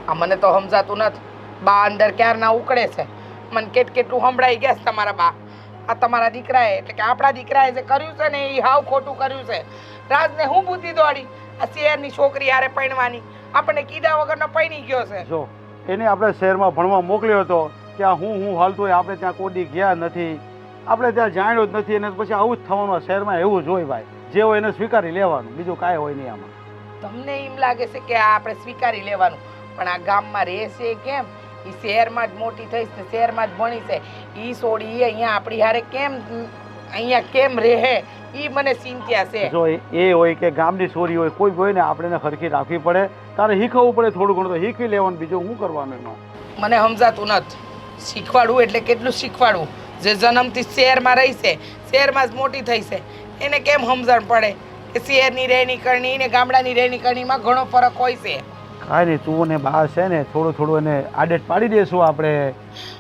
આ મને તો સમજાતું નથી. બા અંદર ક્યારના ઉકળે છે. મને કેટલું સંભળાઈ ગયા છે તમારા બા. આ તમારા દીકરાએ એટલે કે આપણા દીકરાએ જે કર્યું છે ને એ હાવ ખોટું કર્યું છે. રાજને હું બુદ્ધિ દોડી આ શહેરની છોકરી હારે પરણવાની? આપણને કીધા વગરનો પરણી ગયો છે. જો એને આપણે શહેરમાં ભણવા મોકલ્યો હતો, ત્યાં હું હાલતું હોય આપણે ત્યાં કોઈ ગયા નથી, આપણે ત્યાં જાણ્યો જ નથી, અને પછી આવું જ થવાનું. શહેરમાં એવું જ હોય ભાઈ, જે હોય એને સ્વીકારી લેવાનું, બીજું કાંઈ હોય નહીં આમાં. તમને એમ લાગે છે કે આ આપણે સ્વીકારી લેવાનું, પણ આ ગામમાં રહેશે કેમ? એ શહેરમાં જ મોટી થઈશ ને શહેરમાં જ ભણી છે. એ છોડી અહીંયા આપણી હારે અહીંયા કેમ રહે એ મને ચિંતા છે. જો એ હોય કે ગામની છોરી હોય, કોઈ હોય ને આપણે એને ખરખી રાખવી પડે, તારે શીખવવું પડે, થોડું ઘણું તો શીખવી લેવાનું, બીજું શું કરવાનું એમાં? મને સમજાતું નથી. શીખવાડવું એટલે કેટલું શીખવાડવું? જે જન્મથી શહેરમાં રહી છે, શહેરમાં જ મોટી થઈ છે, એને કેમ સમજણ પડે કે શહેરની રહેણી કરણી ને ગામડાની રહેણી કરણીમાં ઘણો ફરક હોય છે? કાંઈ નહીં, તું ને બા છે ને થોડું એને આડેટ પાડી દઈશું આપણે.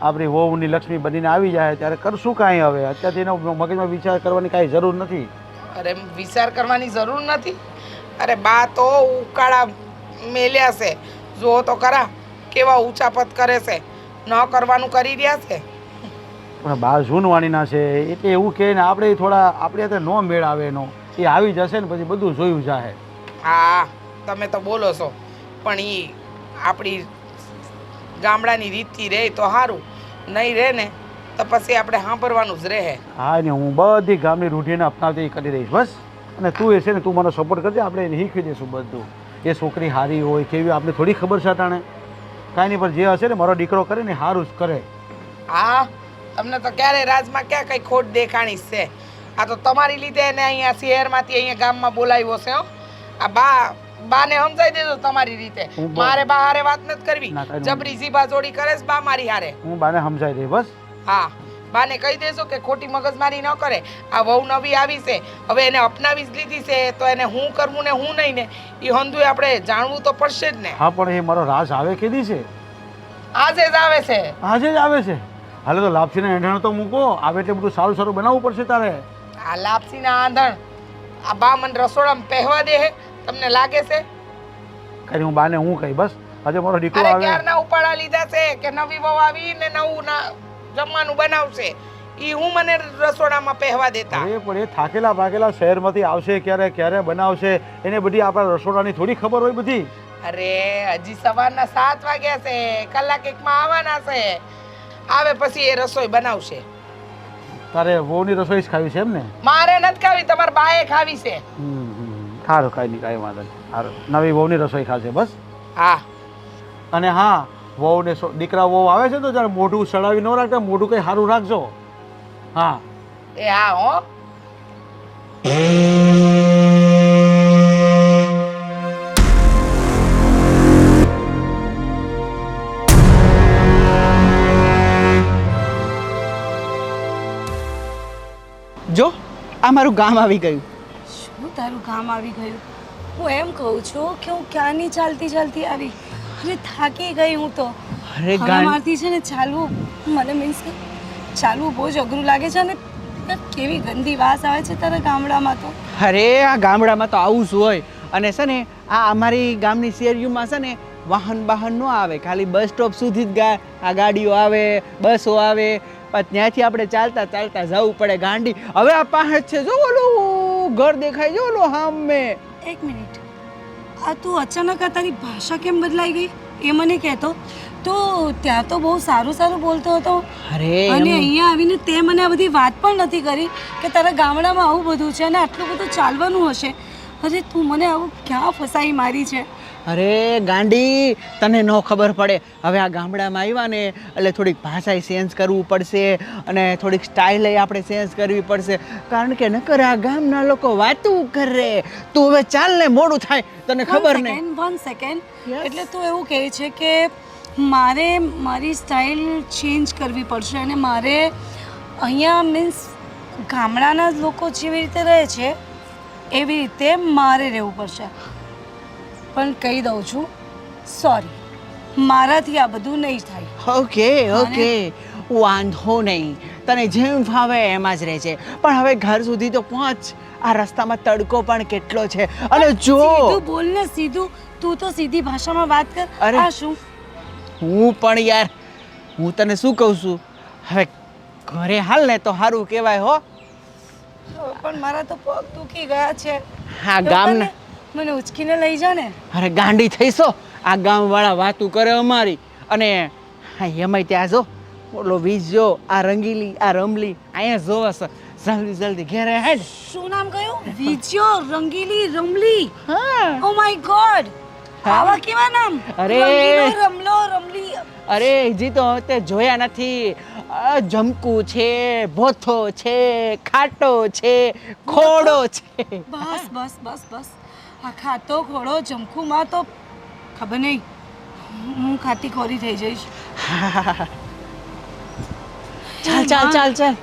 આપણી વહુની લક્ષ્મી બનીને આવી જાય ત્યારે કરશું કાંઈ. હવે અત્યારથી એનો મગજમાં વિચાર કરવાની કાંઈ જરૂર નથી. અરે વિચાર કરવાની જરૂર નથી. અરે બા તો ઉકાળા મેલ્યા છે, જો તો ખરા કેવા ઊંચા પદ કરે છે. ન કરવાનું કરી રહ્યા છે. પણ બા જૂનવાણીના છે એટલે એવું કહે ને આપણે થોડા આપણે અત્યારે નો મેળ આવે એનો. એ આવી જશે ને પછી બધું જોયું જાહે. હા તમે તો બોલો છો, પણ એ આપણી ગામડાની રીતથી રહે તો સારું, નહીં રહે ને તો પછી આપણે સાંભળવાનું જ રહે. હા ને હું બધી ગામની રૂઢીને અપનાવતી કરી દઈશ બસ. અને તું એ છે ને તું મને સપોર્ટ કરજે, આપણે એને શીખવી દઈશું બધું. એ છોકરી સારી હોય કેવી આપણે થોડી ખબર છે અટાણે. કાંઈ નહીં, પણ જે હશે ને મારો દીકરો કરે ને સારું જ કરે. હા તમને તો ક્યારે રાજમાં ક્યાં કઈ ખોટ દેખાણી છે? આ તો તમારી લીધે એને અહીંયા શહેરમાંથી અહીંયા ગામમાં બોલાવ્યો છે. આ બાને સમજાઈ દેજો તમારી રીતે. મારે બા હારે વાત નથી કરવી. જબરી જીભા જોડી કરે છે બા મારી હારે. હું બાને સમજાઈ દઈ બસ. હા બાને કહી દેજો કે ખોટી મગજમારી ન કરે. આ વહુ નવી આવી છે, હવે એને અપનાવી જ લીધી છે, તો એને હું કરવું ને હું નહીં ને એ હંધુય આપણે જાણવું તો પડશે જ ને. હા પણ એ મારો રાજ આવે કેદી છે? આજે જ આવે છે. આજે જ આવે છે? હાલે તો લાપસીના એંધાણ તો મૂકો. આવે એટલે બધું સારું સારું બનાવવું પડશે તારે. આ લાપસીના આંધણ આ બા મને રસોડામાં પહેવા દે હે? તમને લાગે છે? કઈ હું બાને હું કહી બસ. આજે મારો દીકરો આવે. ક્યારના ઉપાડા લીધા છે કે નવી વહુ આવી ને નવું જમવાનું બનાવશે, ઈ હું મને રસોડામાં પહેવા દેતા. અરે પણ એ થાકેલા ભાગેલા શહેરમાંથી આવશે, ક્યારે બનાવશે, એને બધી આપણા રસોડાની થોડી ખબર હોય બધી. અરે હજી સવારના 7 વાગ્યા છે, કલાક એકમાં આવવાના છે. આવે પછી એ રસોઈ બનાવશે. તારે વહુની રસોઈ જ ખાવી છે એમ ને? મારે નથી ખાવી, તમારા બાએ ખાવી છે. સારું, કાંઈ નહીં, કાંઈ વાંધો નહીં. સારું, નવી વહુની રસોઈ ખાશે બસ. હા અને હા, વહુને દીકરા વહુ આવે છે તો જરા મોઢું સડાવી ન રાખતા, મોઢું કંઈ સારું રાખજો. હા એ હા હો. જો આ મારું ગામ આવી ગયું. શું તારું ગામ આવી ગયું? હું એમ કહું છું કે હું ક્યાંની ચાલતી આવી. અરે થાકી ગઈ હું તો. અરે મારથી છે ને ચાલવું મને મીન્સ કે ચાલવું બહુ જ અઘરું લાગે છે. અને કેવી ગંદી વાસ આવે છે તારા ગામડામાં તો. અરે આ ગામડામાં તો આવું જ હોય. અને છે ને આ અમારી ગામની શેરીઓમાં છે ને વાહન ન આવે, ખાલી બસ સ્ટોપ સુધી જ આ ગાડીઓ આવે, બસો આવે, પણ ત્યાંથી આપણે ચાલતા જવું પડે ગાંડી. હવે આ પહાડ છે, જો ઓલું ઘર દેખાય, જો ઓલું સામે. એક મિનિટ, આ તું અચાનક આ તારી ભાષા કેમ બદલાઈ ગઈ એ મને કહેતો. તો ત્યાં તો બહુ સારું બોલતો હતો. અરે અને અહીંયા આવીને તે મને આ બધી વાત પણ નથી કરી કે તારા ગામડામાં આવું બધું છે અને આટલું બધું ચાલવાનું હશે. અરે તું મને આવું ક્યાં ફસાઈ મારી છે? અરે ગાંડી, તને ન ખબર પડે. હવે આ ગામડામાં આવ્યા ને એટલે થોડીક ભાષાએ ચેન્જ કરવું પડશે અને થોડીક સ્ટાઇલ આપણે ચેન્જ કરવી પડશે. કારણ કે નકર આ ગામના લોકો વાતું કરે. તું હવે ચાલ ને, મોડું થાય, તને ખબર નહીં. 1 સેકન્ડ. એટલે તું એવું કહે છે કે મારે મારી સ્ટાઇલ ચેન્જ કરવી પડશે અને મારે અહીંયા મીન્સ ગામડાના લોકો જેવી રીતે રહે છે એવી રીતે મારે રહેવું પડશે. પણ કહી દઉં છું, સોરી, મારાથી આ બધું નહીં થાય. ઓકે, વાંધો નહીં, તને જેમ ફાવે એમાં જ રહેજે. પણ હવે ઘર સુધી તો પહોંચ. આ રસ્તામાં તડકો પણ કેટલો છે. અને જો સીધું બોલ ને, સીધું. તું તો સીધી ભાષામાં વાત કર. આ શું હું પણ યાર હું તને શું કહું છું હવે ઘરે હાલ ને તો સારું કહેવાય હો. પણ મારા તો પગ દુખી ગયા છે. હા એવું ગામના કરે, મને ઉચકીને લઈ જા ને. અરે ગાંડી થઈશો આ ગામવાળા વાતું કરે અમારી અને હા એમાંય ત્યાં જો બોલો વીજ જો આ રંગીલી આ રમલી અહીંયા જોવે છે જલ્દી જલ્દી ઘેરે હેડ. શું નામ કહ્યું? વિજયો, રંગીલી, રમલી. હા ઓ માય ગોડ, આવા કેવા નામ? અરે. રંગીલો, રમલો, રમલી. અરે હજી તો તે જોયા નથી. જમકુ છે, ભોથો છે, ખાટો છે, ખોડો છે. બસ બસ બસ બસ, આ ખાતો ખોડો જમખુમાં તો ખબર નહીં, હું ખાતી ખોરી થઈ જઈશ. ચાલ ચાલ ચાલ ચાલ.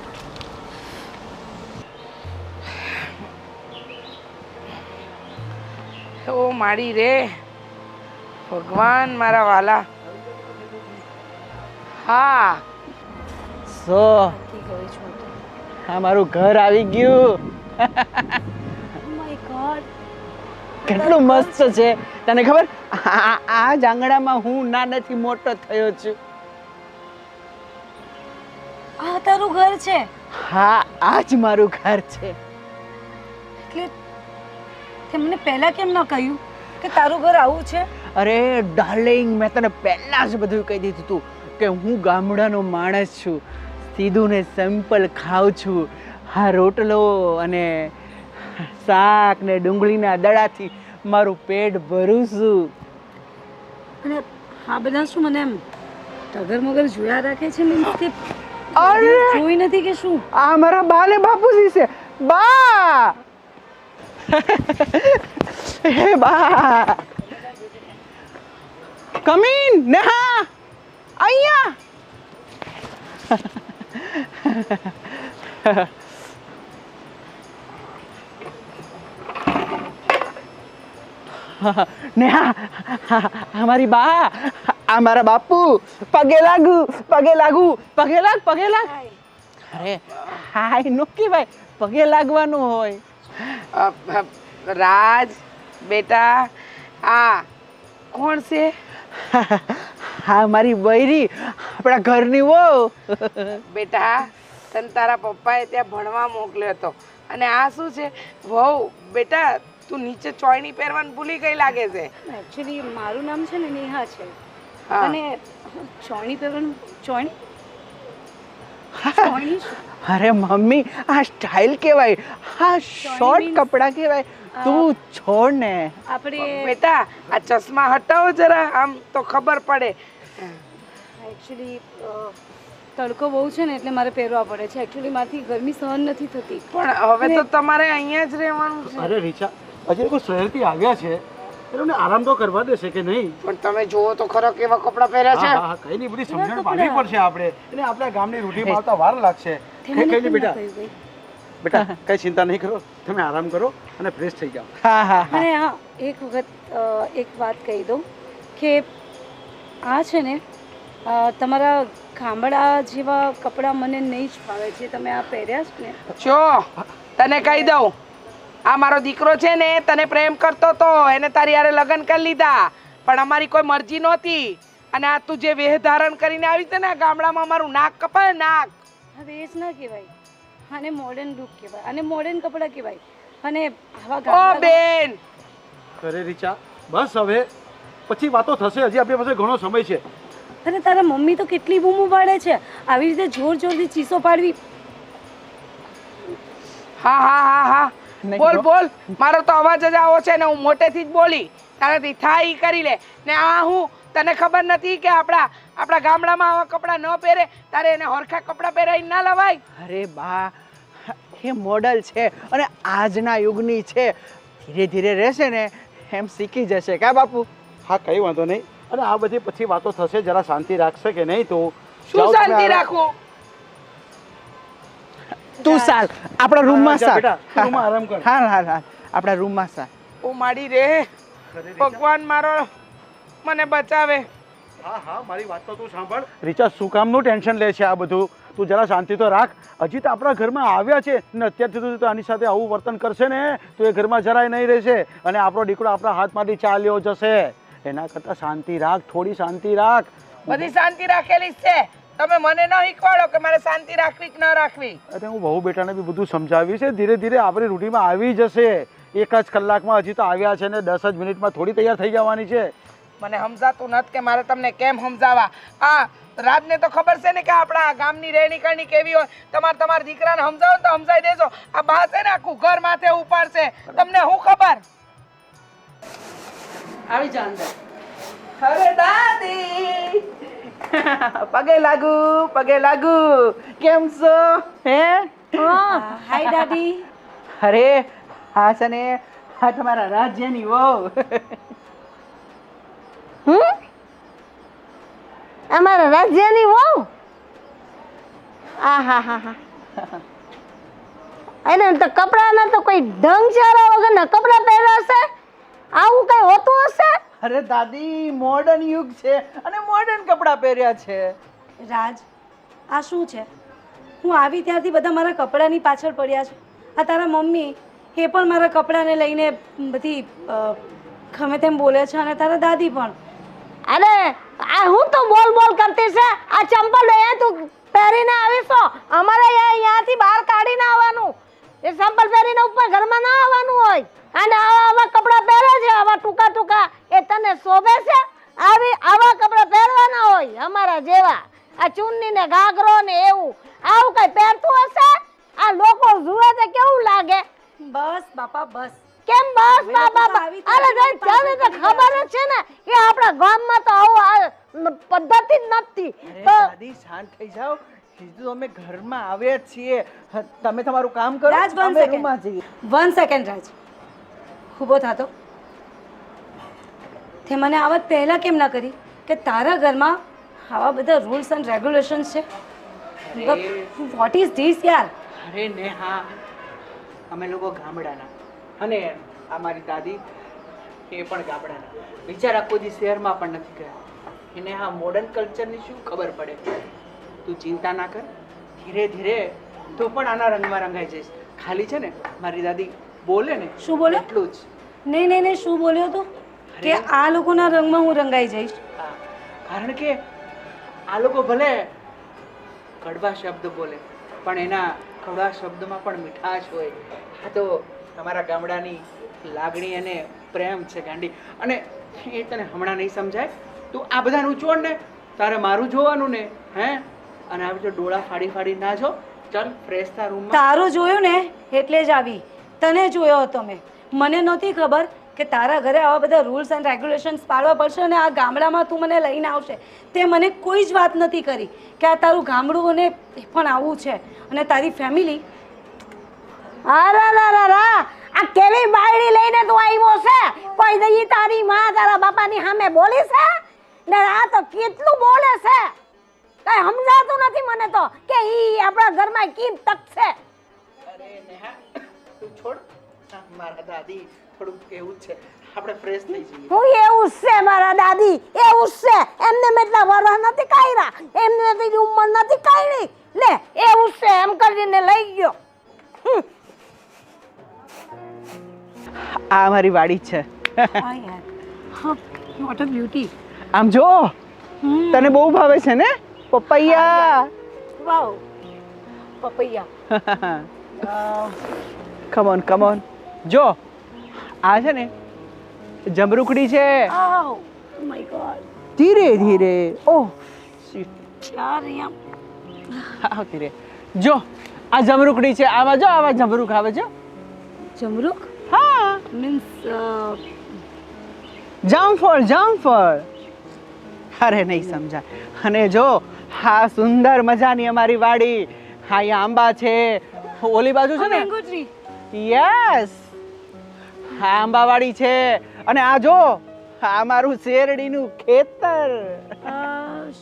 ઓ માડી રે ભગવાન મારા વાલા. હા સો થાકી ગઈ છું તો. આ મારું ઘર આવી ગયું. ઓ માય ગોડ, કેટલું મસ્ત છે તને ખબર આ જાંગડામાં હું નાનેથી મોટો થયો છું. આ તારું ઘર છે? હા આ જ મારું ઘર છે. એટલે તે મને પહેલા કેમ ન કહ્યું કે તારું ઘર આવું છે? અરે ડાર્લિંગ મેં તને પહેલા જ બધું કહી દીધું હતું કે હું ગામડાનો માણસ છું, સીધું ને સિમ્પલ ખાઉં છું. હા રોટલો અને શાક ને ડુંગળીના દડાથી મારું પેટ ભરું છું. અને આ બધા શું મને એમ ટગર મગર જોયા રાખે છે? મીન્સ કે અરે! જોઈ નથી કે શું? આ મારા બા ને બાપુજી છે. બા હે બા કમીન નેહા અહીંયા. નેહા અમારી બા આ મારા બાપુ પગે લાગુ પગે લાગુ પગે લાગ પગે લાગ. અરે હાય નો કહેવાય પગે લાગવાનું હોય. રાજ બેટા આ કોણ છે? હા મારી બૈરી આપણા ઘરની વહુ. બેટા તને તારા પપ્પાએ ત્યાં ભણવા મોકલ્યો હતો અને આ શું છે વહુ? બેટા તું નીચે ચોયણી પહેરવાનું ભૂલી ગઈ લાગે છે. એકચ્યુઅલી મારું નામ છે ને નેહા છે. હા. અને ચોણી પહેરવાનું ચોણી ચોણી શું? અરે મમ્મી આ સ્ટાઇલ કહેવાય, આ શોર્ટ means- કપડાં કહેવાય. તું છોડ ને. આપણે બેટા આ ચશ્મા હટાવો જરા, આમ તો ખબર પડે. એકચ્યુઅલી તડકો બહુ છે ને એટલે મારે પહેરવા પડે છે. એકચ્યુઅલી મારાથી ગરમી સહન નથી થતી. પણ હવે તો તમારે અહીંયા જ રહેવાનું છે. અરે રીચા હજી કોઈ શહેરથી આવ્યા છે એમને આરામ તો કરવા દેશે કે નહીં? પણ તમે જુઓ તો ખરો કેવા કપડાં પહેર્યા છે. હા હા કઈ નહીં, બધી સમજણ પાડવી પડશે આપણે. એટલે આપણા ગામની રૂઢીમાં આવતા વાર લાગશે. તે કઈ મને નહીં બેટા, કેમ ન કહ્યું? બેટા કઈ ચિંતા નહીં કરો, તમે આરામ કરો અને ફ્રેશ થઈ જાઓ. હા હા હા. અને હા એક વખત એક વાત કહી દઉં કે આ છે ને તમારા ગામડા જેવા કપડાં મને નહીં જ ફાવે છે. તમે આ પહેર્યા છે ને? જો તને કહી દઉં, આ મારો દીકરો છે ને તને પ્રેમ કરતો તો, એને તારી હારે લગ્ન કરી લીધા, પણ અમારી કોઈ મરજી નહોતી. અને આ તું જે વેહ ધારણ કરીને આવી છે ને આ ગામડામાં અમારું નાક કપાય નાક. હવે એ જ ના કહેવાય, આને મોડર્ન લુક કહેવાય, આને મોડર્ન કપડાં કહેવાય. અને આવા ઓ ગામડા બેન અરે રીચા બસ હવે, પછી વાતો થશે, હજી આપણી પાસે ઘણો સમય છે. અને તારા મમ્મી તો કેટલી બૂમો પાડે છે, આવી રીતે જોર જોરથી ચીસો પાડવી. હા હા હા હા નહીં બોલ કરો. બોલ, મારો તો અવાજ જ આવો છે ને હું મોટેથી જ બોલી. તારાથી થાય ઈ કરી લે ને. આ હું તને ખબર નથી કે આપણા ગામડામાં આવા કપડાં ન પહેરે, તારે એને હરખા કપડાં પહેરાવી ના લવાય. અરે બા એ મોડલ છે અને આજના યુગની છે. ધીરે ધીરે રહેશે ને એમ શીખી જશે કા બાપુ? હા કઈ વાંધો નહીં. અને આ બધી પછી વાતો થશે, જરા શાંતિ રાખશે કે નહીં? તો શું જાઓ તમે શાંતિ આરામ- રાખું? તું ચાલ આપણા રૂમમાં જા ચાલ. બેટા, તું રૂમમાં આરામ કર. હા હા હા આપણા રૂમમાં ચાલ. ઓ માડી રે ભગવાન મારો મને બચાવે. હા હા મારી વાત તો તું સાંભળ. રીચા શું કામનું ટેન્શન લે છે આ બધું? તું જરા શાંતિ તો રાખ. હજી તો આપણા ઘરમાં આવ્યા છે ને અત્યારથી તું આની સાથે આવું વર્તન કરશે ને તો એ ઘરમાં જરાય નહીં રહેશે અને આપણો દીકરો આપણા હાથમાંથી ચાલ્યો જશે. એના કરતાં શાંતિ રાખ, થોડી શાંતિ રાખ. બધી શાંતિ રાખેલી જ છે. તમે મને ન શીખવાડો કે મારે શાંતિ રાખવી કે ન રાખવી. અરે હું બહુ બેટાને બી બધું સમજાવ્યું છે. ધીરે ધીરે આપણી રૂટીનમાં આવી જશે. 1 જ કલાકમાં હજી તો આવ્યા છે ને 10 જ મિનિટમાં થોડી તૈયાર થઈ જવાની છે. મને સમજાતું નથી કે મારે તમને કેમ સમજાવવા. આ રાજને તો ખબર છે ને કે આપણા ગામની રહેણી કરણી કેવી હોય. તમારા દીકરાને સમજાવો તો સમજાઈ દેજો. આ બા છે ને આખું ઘર માથે ઉપાડશે. તમને શું ખબર? આવી જા અંદર. અરે દાદી પગે લાગુ કેમ છો હે? હાય દાદી. અરે હા છે ને આ તમારા રાજ્યની વહુ. અમારા રાજ્યની વહુ. આહાહા. એને તો કપડાના તો કોઈ ઢંગ ચારા વગરના કપડા પહેર્યા હશે. આવું કઈ હોતું હશે? અરે દાદી મોડર્ન યુગ છે અને મોડર્ન કપડાં પહેર્યા છે. રાજ, આ શું છે? હું આવી ત્યારથી બધા મારા કપડાની પાછળ પડ્યા છે. આ તારા મમ્મી એ પણ મારા કપડાને લઈને બધી ગમે તેમ બોલે છે અને તારા દાદી પણ. અરે આ હું તો બોલ કરતી છે. આ ચંપલ એ તું પહેરીને આવીશો. અમારે અહીંયાથી બહાર કાઢીને આવવાનું. એ ચંપલ પહેરીને ઉપર ઘરમાં ના આવવાનું હોય. અને આવા કપડાં પહેરે છે, આવા ટૂંકા એ તને શોભે છે? આવા કપડાં પહેરવાના હોય અમારા જેવા. આ ચુન્ની ને ઘાઘરો ને એવું આવું કઈ પહેરતું હશે? આ લોકો જુએ તો કેવું લાગે? બસ બાપા બસ. કેમ બસ બાબા? અરે તને તો ખબર જ છે ને કે આપણા ગામમાં તો આવું પદ્ધતિ જ નથી. અરે દાદી શાંત થઈ જાઓ. કીધું અમે ઘરમાં આવ્યા જ છીએ. તમે તમારું કામ કરો. રાજ, one અમે second. રૂમમાં જઈએ. 1 સેકન્ડ રાજ. ઊભો થાતો. તે મને આ વાત પહેલાં કેમ ના કરી કે તારા ઘરમાં આવા બધા રૂલ્સ એન્ડ રેગ્યુલેશન્સ છે? વોટ ઇઝ ધીસ યાર? અરે નેહા અમે લોકો ગામડાના અને અમારી દાદી એ પણ ગામડાના. બિચારા કોઈ દી શહેરમાં પણ નથી ગયા. એને આ મોડર્ન કલ્ચરની શું ખબર પડે? તું ચિંતા ના કર. ધીરે ધીરે તું પણ આના રંગમાં રંગાઈ જઈશ. ખાલી છે ને મારી દાદી બોલે ને શું બોલે? એટલું જ. નહીં શું બોલ્યો તું કે આ લોકોના રંગમાં હું રંગાઈ જઈશ? હા, કારણ કે આ લોકો ભલે કડવા શબ્દ બોલે પણ એના કડવા શબ્દમાં પણ મીઠાશ હોય. આ તો તમારા ગામડાની લાગણી અને પ્રેમ છે ગાંડી. અને એ તને હમણાં નહીં સમજાય. તું આ બધાનું છોડ ને, તારે મારું જોવાનું ને. હે? અને આવી તો ડોળા ફાડી ના જો. ચાલ ફ્રેશ થા રૂમમાં. તારું જોયું ને એટલે જ આવી. તને જોયો હતો મેં. મને નહોતી ખબર કે તારા ઘરે આવા બધા રૂલ્સ એન્ડ રેગ્યુલેશન્સ પાળવા પડશે અને આ ગામડામાં તું મને લઈને આવશે. તે મને કોઈ જ વાત નથી કરી કે આ તારું ગામડું અને એ પણ આવું છે અને તારી ફેમિલી. આ કેવી બાયડી લઈને તું આવ્યો છે? કોઈ દઈ તારી માં તારા બાપાની સામે બોલી છે ને? આ તો કેટલું બોલે છે, કઈ સમજાતું નથી મને તો કે ઈ આપણા ઘરમાં કેમ તક છે. અરે નેહા તું છોડ. મારા દાદી થોડું એવું જ છે. આપણે ફ્રેશ થઈ જઈએ. હું એવું જ છે મારા દાદી, એવું જ છે. એમને એટલા વરસ નથી કાઢ્યા, એમને એટલી ઉંમર નથી કાઢી. લે એવું જ છે એમ કરીને લઈ ગયો. આ અમારી વાડી છે. હા યાર, હા, વોટ અ બ્યુટી. આમ જો તને બહુ ભાવે છે ને પપૈયા? વાવ, પપૈયા. કમ ઓન જો આ છે ને જમરૂકડી છે. Oh my god. ધીરે ઓહ યાર અહીંયા આવતી રે. જો આ જમરૂકડી છે. આમાં જો આવા જમરૂક આવે છે. જમરૂક હા, મીન્સ જામફળ. અરે નહીં સમજાય. અને જો હા સુંદર મજાની અમારી વાડી. હા અહીંયા આંબા છે. ઓલી બાજુ છે ને મેંગો ટ્રી. યસ હા આંબાવાડી છે. અને આ જો આ મારું શેરડીનું ખેતર.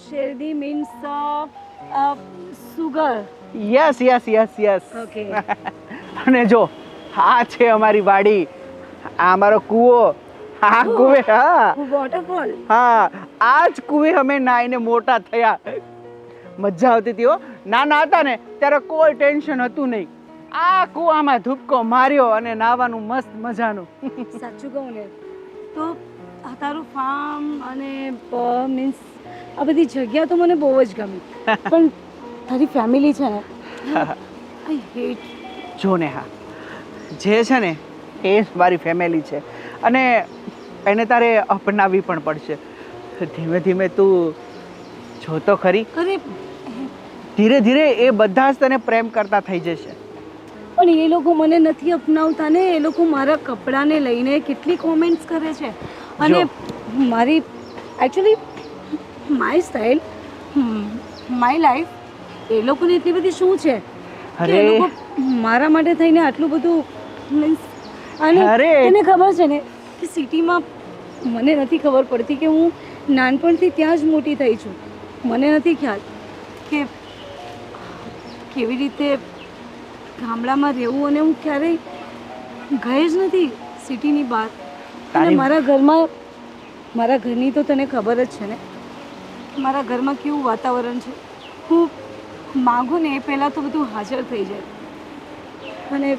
શેરડી મીન્સ સુગર. Yes okay. અને જો આ છે અમારી વાડી. આ અમારો કૂવો. આ કૂવે વોટરફોલ. હા આ જ કૂવે અમે નાઈને મોટા થયા. મજા આવતી હતી હો. નાના હતા ને ત્યારે કોઈ ટેન્શન હતું નહીં. આ કૂવામાં ધૂપકો માર્યો અને નાવાનું મસ્ત મજાનું. સાચું કહું ને તો આ તારું ફાર્મ અને મીન્સ આ બધી જગ્યા તો મને બહુ જ ગમી, પણ તારી ફેમિલી છે ને, આઈ હેટ. જો ને હા, જે છે ને એ જ મારી ફેમિલી છે અને એને તારે અપનાવવી પણ પડશે. ધીમે ધીમે તું જો તો ખરી, અરે ધીરે ધીરે એ બધા જ તને પ્રેમ કરતા થઈ જશે. પણ એ લોકો મને નથી અપનાવતા ને. એ લોકો મારા કપડાને લઈને કેટલી કોમેન્ટ્સ કરે છે અને મારી actually my style, my life, એ લોકોને એટલી બધી શું છે કે એ લોકો મારા માટે થઈને આટલું બધું મીન્સ. અને તને ખબર છે ને કે સિટીમાં મને નથી ખબર પડતી કે હું નાનપણથી ત્યાં જ મોટી થઈ છું. મને નથી ખ્યાલ કે કેવી રીતે ગામડામાં રહેવું, અને હું ક્યારેય ગઈ જ નથી સિટીની બહાર. અને મારા ઘરની તો તને ખબર જ છે ને, મારા ઘરમાં કેવું વાતાવરણ છે. હું માગું ને એ પહેલાં તો બધું હાજર થઈ જાય. અને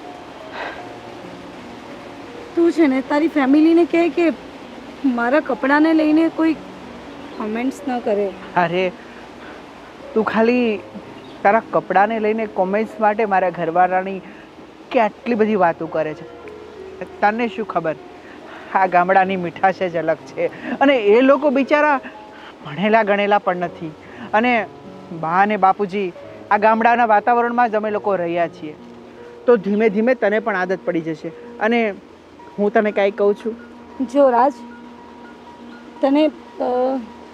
તું છે ને તારી ફેમિલીને કહે કે મારા કપડાને લઈને કોઈ કોમેન્ટ્સ ન કરે. અરે તું ખાલી તારા કપડાને લઈને કોમેન્ટ્સ માટે મારા ઘરવાળાની કેટલી બધી વાતો કરે છે. તને શું ખબર, આ ગામડાની મીઠાશ જ અલગ છે. અને એ લોકો બિચારા ભણેલા ગણેલા પણ નથી. અને બા અને બાપુજી આ ગામડાના વાતાવરણમાં જ અમે લોકો રહ્યા છીએ. તો ધીમે ધીમે તને પણ આદત પડી જશે. અને હું તને કાંઈ કહું છું, જો રાજ, તને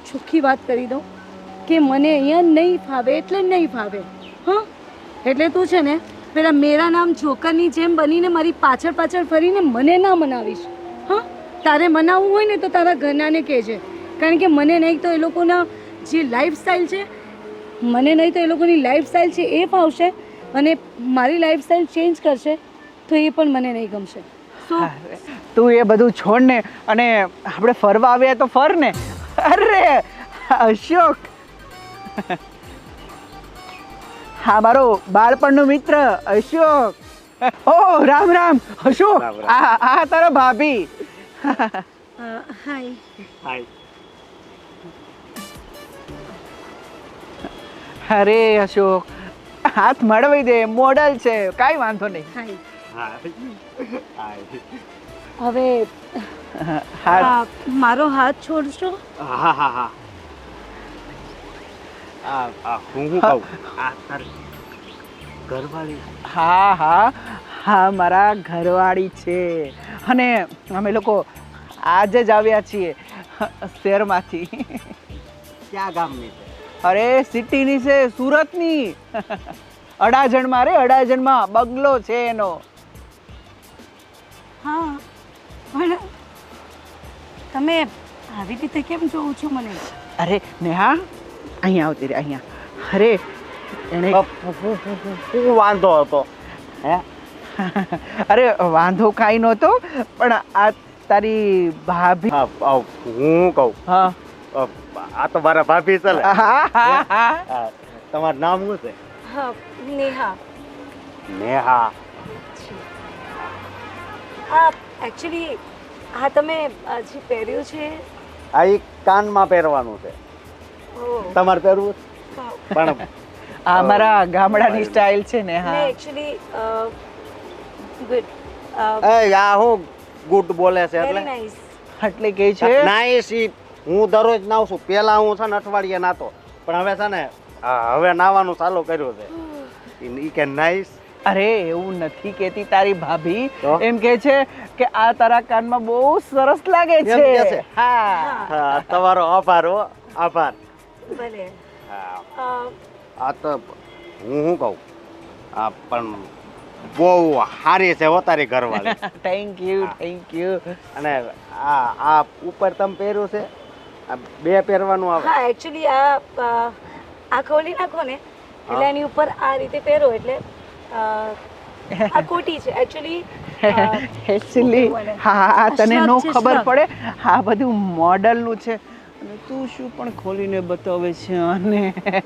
ચોખ્ખી વાત કરી દઉં કે મને અહીંયા નહીં ફાવે એટલે નહીં ફાવે. હા, એટલે તું છે ને પેલા મેરા નામ જોકરની જેમ બનીને મારી પાછળ પાછળ ફરીને મને ના મનાવીશ. હા, તારે મનાવવું હોય ને તો તારા ઘરનાને કહેજે, કારણ કે મને નહીં તો એ લોકોના જે લાઈફસ્ટાઈલ છે, મને નહીં તો એ લોકોની લાઈફસ્ટાઈલ છે એ ફાવશે, અને મારી લાઈફસ્ટાઈલ ચેન્જ કરશે તો એ પણ મને નહીં ગમશે. તું એ બધું છોડ ને અને આપણે ફરવા આવ્યા તો ફર ને. અરે અશોક, હા મારો બાળપણનો મિત્ર અશોક. ઓ રામ રામ અશોક, આ તારા ભાભી. હાય. અરે અશોક, હાથ મળવી દે, મોડલ છે, કાંઈ વાંધો નહીં. હવે મારો હાથ છોડશો? હા હા હા, મારા ઘરવાળી છે. અને અમે લોકો આજે જ આવ્યા છીએ શહેરમાંથી. ક્યાં ગામની છે? અરે સિટીની છે, સુરતની. અડાજણમાં રે, અડાજણમાં બંગલો છે એનો. હા, પણ તમે આવી રીતે કેમ જોઉં છો મને? અરે નેહા, અહીંયા આવતી રે, અહીંયા. અરે એને શું વાંધો હતો? હે? અરે વાંધો કાંઈ નહોતો, પણ આ તારી ભાભી. હું કહું, હા આ તો મારા ભાભી છે. હા હા હા. તમારું નામ શું છે? હા, નેહા. નેહા. એકચ્યુઅલી હા, તમે જે પહેર્યું છે આ એક કાનમાં પહેરવાનું છે. તમારે પહેરવું પણ આ મારા ગામડાની સ્ટાઇલ છે ને. હા એકચ્યુઅલી ગુડ. આ હું ગુડ બોલે છે એટલે નાઇસ. એટલે કે છે નાઈસ. હું દરરોજ નાવ છું. પેલા હું છે ને અઠવાડિયે નાતો, પણ હવે છે ને હવે નાવાનું ચાલુ કર્યું છે. ઈ કે નાઈસ. અરે એવું નથી કેતી તારી ભાભી, તો? એમ કે છે કે આ તારા કાનમાં બહુ સરસ લાગે એમ કે છે. છે? હા હા, તમારો આભાર હો, આભાર. ભલે. આ તો હું શું કહું, આ પણ બહુ સારી છે હો તારી ઘરવાળી. Thank you thank you. અને આ ઉપર તમે પહેર્યું છે, આ બે પહેરવાનું આવે. હા, એકચ્યુઅલી આ ખોલી નાખો ને એટલે એની ઉપર આ રીતે પહેરો એટલે આ કોટી છે એકચ્યુઅલી. હા, તને નો ખબર પડે, આ બધું મોડલનું છે. અને તું શું પણ ખોલીને બતાવે છે. અને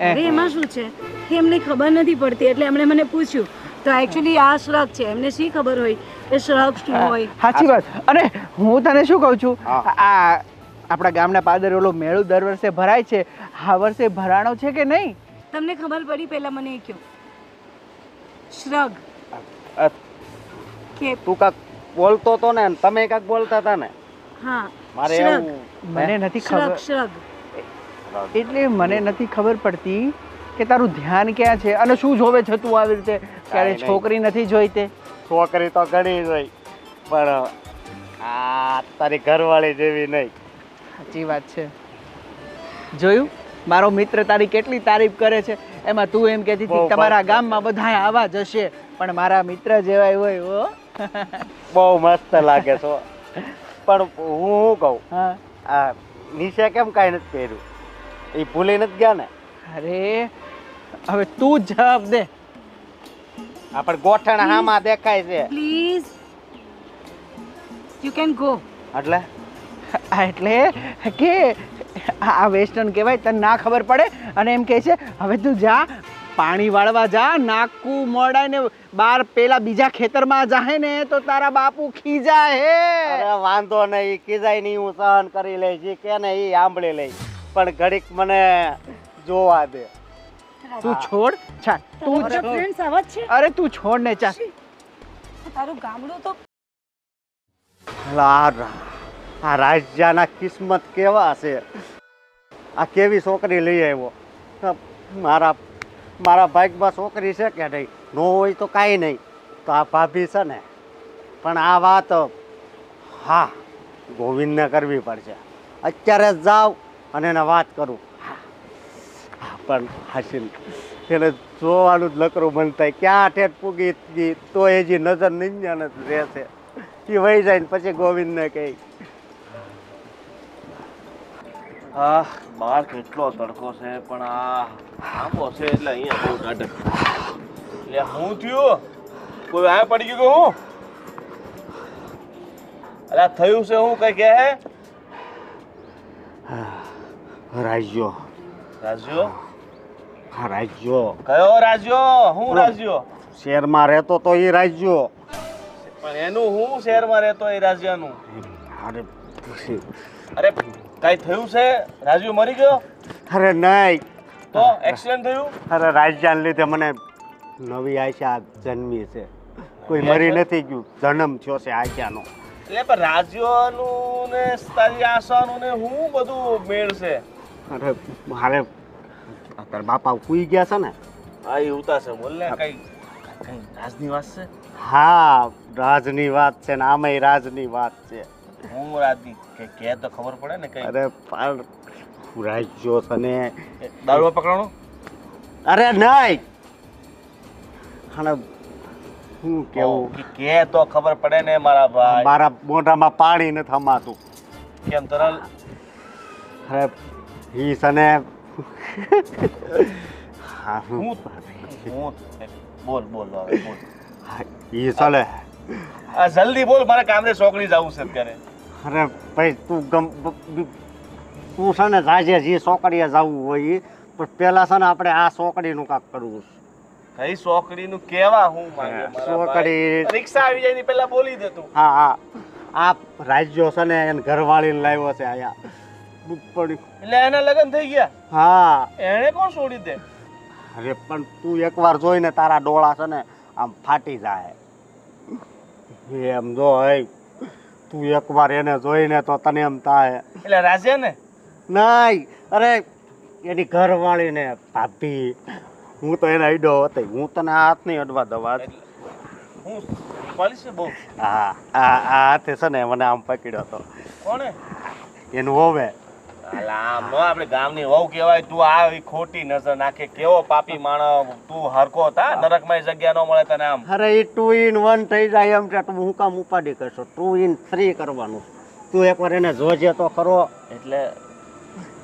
અરે એમાં શું છે કે એમને ખબર નથી પડતી, એટલે એમણે મને પૂછ્યું. તો એકચ્યુઅલી આ શ્રગ છે, એમને શી ખબર હોય એ શ્રગ શું હોય. સાચી વાત. અને હું તને શું કહું છું, હા. આ આપણા ગામના પાદર ઓલો મેળો દર વર્ષે ભરાય છે, આ વર્ષે ભરાણો છે કે નહીં? તમને ખબર પડી પહેલા મને એ કહો. શ્રગ અ, કે તું કાંક બોલતો તો ને અને તમે કાંક બોલતા હતા ને હા મારે શ્રગ. એવું મને નથી શ્રગ ખબર, શ્રગ એટલે મને નથી ખબર પડતી કે તારું ધ્યાન ક્યાં છે અને શું જોવે છે તું આવી રીતે? ક્યારે નહીં. છોકરી નથી જોઈ તે? છોકરી તો ઘણી જોઈ પણ આ તારી ઘરવાળી જેવી નહીં. સાચી વાત છે. જોયું મારો મિત્ર તારી કેટલી તારીફ કરે છે, એમાં તું એમ કહેતી હતી બહુ કે તમારા મસ્ત. ગામમાં બધા આવા જ હશે, પણ મારા મિત્ર જેવાય હોય હો. બહુ મસ્ત લાગે છો પણ હું કહું હા આ નીચે કેમ કાંઈ નથી પહેર્યું? એ ભૂલી નથી ગયા ને? અરે હવે તું જ જવાબ દે. આપણે ગોઠણ હામાં દેખાય છે પ્લીઝ યુ કેન ગો. એટલે એટલે કે આ વેસ્ટર્ન કહેવાય, તને ના ખબર પડે અને એમ કહે છે હવે તું જા પાણી વાળવા જા, નાકું મોડાય ને બાર પેલા બીજા ખેતરમાં જાહે ને તો તારા બાપુ ખીજાય હે. અરે વાંધો નહીં, કીધાય નહીં, હું સહન કરી લઈશ. ઈ કે ને એ સાંભળી લઈશ પણ ઘડીક મને જોવા દે. તું છોડ ચા તું તારા છોડ. ફ્રેન્ડ્સ આવા જ છે. અરે તું છોડ ને ચા. તારું ગામડું તો આ રાજ્યના કિસ્મત કેવા છે? આ કેવી છોકરી લઈ આવ્યો? મારા ભાગમાં છોકરી છે કે નહીં? ન હોય તો કાંઈ નહીં, તો આ ભાભી છે ને. પણ આ વાત હા ગોવિંદને કરવી પડશે. અત્યારે જ જાઉં અને એને વાત કરું. પણ હાસીન એને જોવાનું જ લકરું મન થાય. ક્યાં ઠેઠ પૂગી ગઈ તો એ જે નજર નિંજાન જ રહેશે. એ વહી જાય ને પછી ગોવિંદને કહે. હા બહાર કેટલો તડકો છે પણ આ આંબો છે એટલે અહીંયા બહુ ટાઢક. એટલે હું થયું કોઈ આ પડી ગયું કે હું? અલા થયું છે હું કઈ કહે? રાજ્યો રાજ્યો? હા રાજ્યો કયો રાજ્યો? હું રાજ્યો? શહેરમાં રહેતો તો એ રાજ્યો. પણ એનું હું શહેરમાં રહેતો એ રાજ્યનું? અરે અરે કઈ થયું છે? રાજ્યો મરી ગયો? અરે નહીં, તો એક્સિડન્ટ થયું? અરે રાજ્યાને લીધે મને નવી આશા જન્મી છે. કોઈ મરી નથી ગયું, જન્મ થયો છે આશાનો. એટલે પણ રાજ્યોનું ને તારી આશાનું ને હું બધું મેળ છે? અરે મારે તારા બાપા કૂઈ ગયા છે ને. હા એ ઉતા છે બોલ ને કઈ કઈ રાજની વાત છે? હા રાજની વાત છે ને આમાંય રાજની વાત છે. હું રાજની કે તો ખબર પડે ને કઈ. અરે પણ રાજ્યો છે ને. દારૂ પકડાણો? અરે નહીં, અને શું કેવું, કે તો ખબર પડે ને મારા ભાઈ. મારા મોઢામાં પાણી નથી થમાતું. કેમ તરલ? અરે ઈ છે ને હા હું હું બોલ બોલ હવે બોલ. ઈ ચાલે. આ જલ્દી બોલ, મારે કામરે ચોકડી જવું છે અત્યારે. અરે ભાઈ તું તું છે ને રાજે જે ચોકડીએ જવું હોય ઈ, પણ પેલા છે ને આપણે આ ચોકડીનું કાંક કરવું છે. કઈ ચોકડીનું કેવા હું માંગે મારા ચોકડી. ભાઈ? રિક્ષા આવી જાય ની પહેલા બોલી દે તું. હા હા આ રાજ્યો છે ને એને ઘરવાળીને લાવ્યો છે અહીંયા. પણ એટલે એના લગ્ન થઈ ગયા? હા એને કોણ છોડી દે? અરે પણ તું એકવાર જોઈને તારા ડોળા છે ને આમ ફાટી જાય એમ. જો હે તું એકવાર એને જોઈને તો તને એમ થાય. એટલે રાજ્ય ને? નહીં, અરે એની ઘરવાળીને ભાભી. હું તો એના અડ્યો હતો, હું તને આ હાથ નહીં અડવા દવા. હું પાલીશ છે બહુ. હા આ હાથે છે ને મને આમ પકડ્યો હતો. કોણે? એનું હોવે. અલા આમ નો આપણે ગામની વહુ કહેવાય. તું આવી ખોટી નજર નાખે. કેવો પાપી માણસ તું. હરકો હતા નરકમાં જગ્યા ન મળે તને આમ. અરે એ 2 in 1 થઈ જાય એમ છે. તું હું કામ ઉપાડી કરશો? 2 in 3 કરવાનું. તું એકવાર એને જોજે તો ખરો. એટલે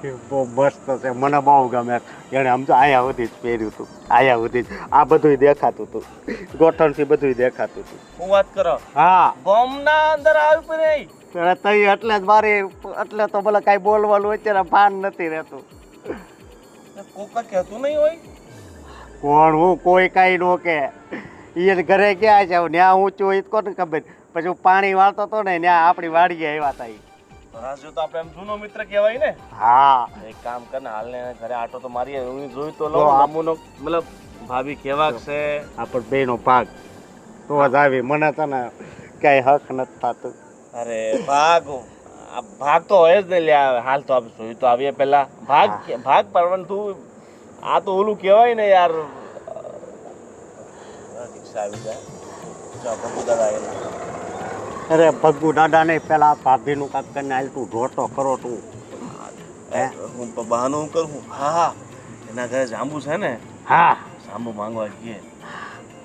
એ બહુ મસ્ત છે, મને બહુ ગમે. એણે આમ તો આયા સુધી જ પહેર્યું હતું, આયા સુધી જ આ બધું દેખાતું હતું, ગોઠણથી બધું દેખાતું હતું. હું વાત કરો હા ગામના અંદર આવી પડે. અરે તઈ એટલે જ મારે એટલે તો ભલે કાંઈ બોલવાનું અત્યારે ભાન નથી રહેતું. કોક કહેતું નહીં હોય? કોણ હું? કોઈ કાંઈ નો કે. એને ઘરે ક્યાં છે ત્યાં ઊંચું હોય તો કોને ખબર. પછી હું પાણી વાળતો હતો ને ત્યાં આપણી વાડીએ આવ્યા હતા. રાજુ તો આપણે એમ જૂનો મિત્ર કહેવાય ને. હા એક કામ કર ને હાલને એને ઘરે આટો તો મારી આવે. હું જોઈ તો તો લઉં આ- મામુનો મતલબ ભાભી કેવા છે. આપણ બેનો ભાગ તો જ આવી. મને તો ને ક્યાંય હક નથી થતું. અરે ભાગ આ ભાગ તો હોય જ ને લ્યા. હાલ તો આપણે જોઈ તો આવીએ પેલા ભાગ ભાગ પાડવાનું તું આ તો ઓલું કહેવાય ને યાર. રિક્ષા આવી જાય. જો ભગુ દાદા આવેલા. અરે ભગુ દાદા નહીં, પેલા ભાભીનું કામ કરીને હાલ તું ઢોટો કરો તું. હે? હું બહાનું હું કરું. હા હા એના ઘરે જાંબુ છે ને. હા જાંબુ માંગવા જઈએ.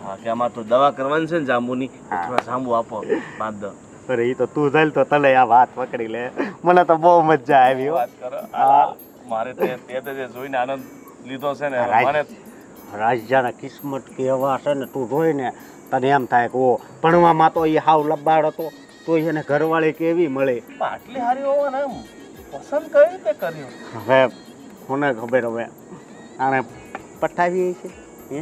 હા કે આમાં તો દવા કરવાની છે ને જાંબુની. થોડા જાંબુ આપો 5-10. અરે એ તો તું જાય તો તને આ વાત પકડી લે. મને તો બહુ મજા આવી હો. વાત કરો. હાલ, મારે તે જે જોઈને આનંદ લીધો છે ને મને રાજ્યના કિસ્મત કેવા છે ને તું જોઈને તને એમ થાય કે ઓ ભણવામાં તો એ હાવ લબાડ હતો તો એને ઘરવાળી કેવી મળે. આટલી હારી હોવા ને એમ પસંદ કઈ રીતે કર્યું. હવે મને ખબર હવે આને પઠાવી છે હે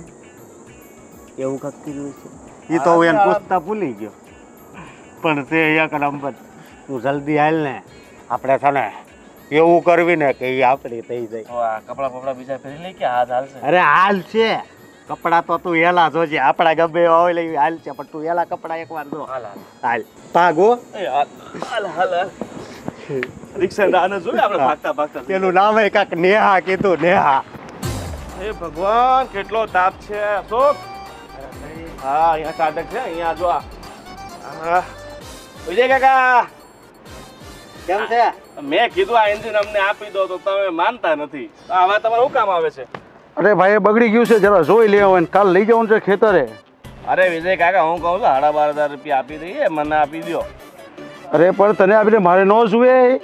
એવું કંઈક કર્યું છે. એ તો હું એને પૂછતા ભૂલી ગયો. પણ તે એક નંબર તું જલ્દી હાલ ને. આપણે છે ને એવું કરવી ને કે એ આપણી થઈ જાય. તો આ કપડા ફપડા બીજા પહેરી લઈ કે હાથ હાલશે. અરે હાલ છે કપડા તો તું એલા જોજે. આપણા ગમે એવા હોય લઈ હાલ છે પણ તું એલા કપડા એકવાર જો. હાલ હાલ હાલ ભાગો. એ હાલ હાલ હાલ રિક્ષા આને જોઈ આપણે ભાગતા ભાગતા. પેલું નામ કાક નેહા કીધું નેહા. હે ભગવાન કેટલો તાપ છે શોક. હા અહીંયા ચાટક છે અહીંયા જો આ વિજય કાકા કેમ છે? મેં કીધું આ એન્જિન અમને આપી દો તો તમે માનતા નથી. તો આવા તમારે શું કામ આવે છે. અરે ભાઈ એ બગડી ગયું છે, જરા જોઈ લેવાનું. કાલ લઈ જવાનું છે ખેતરે. અરે વિજય કાકા હું કહું છું 12,500 રૂપિયા આપી દઈએ મને આપી દો. અરે પણ તને આપીને મારે ન જુએ.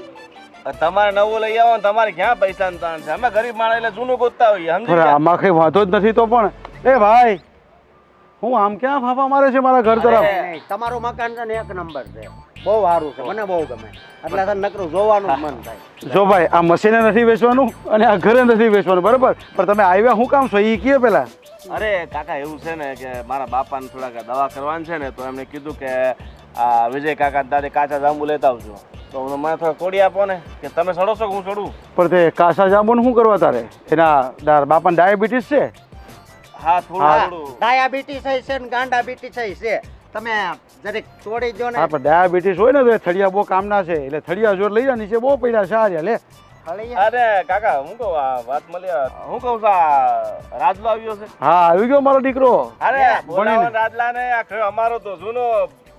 તમારે નવું લઈ આવો ને તમારે ક્યાં પૈસા તાણ છે. અમે ગરીબ માણસ એટલે જૂનું ગોતતા હોઈએ સમજી અરે ગયા? આમાં કઈ વાંધો જ નથી તો પણ એ ભાઈ હું આમ ક્યાં ફાફા મારે છે મારા ઘર તરફ. નહીં, તમારું મકાન છે ને એક નંબર છે. બહુ સારું છે, મને બહુ ગમે. એટલે તને નકરું જોવાનું જ મન થાય. જો ભાઈ આ મશીને નથી વેચવાનું અને આ ઘરે નથી વેચવાનું બરાબર, પણ તમે આવ્યા શું કામ છો એ કહે પેલા. અરે કાકા એવું છે ને કે મારા બાપાને થોડાક દવા કરવાની છે ને તો એમને કીધું કે આ વિજય કાકા દાદે કાચા જાંબુ લેતા આવજો. તો મને થોડા તોડી આપો ને કે તમે ચડો છો કે હું ચડું. પણ તે કાસા જાંબુને શું કરવા તારે? એના બાપાને ડાયાબિટીસ છે. હા થોડું થોડું. ડાયાબિટીસ છે ને ગાંડાબિટીસ છે. તમે જરીક તોડી જો ને. હા પણ ડાયાબિટીસ હોય ને તો એ થળિયા બહુ કામના છે, એટલે થળિયા જોર લઈ જા. નીચે બહુ પડ્યા છે આ લે. અરે કાકા હું કહું આ વાત મળી હું કહું છું આ રાજલો આવ્યો છે. હા આવી ગયો મારો દીકરો. અરે બોલાવો રાજલા ને આ અમારો તો જૂનો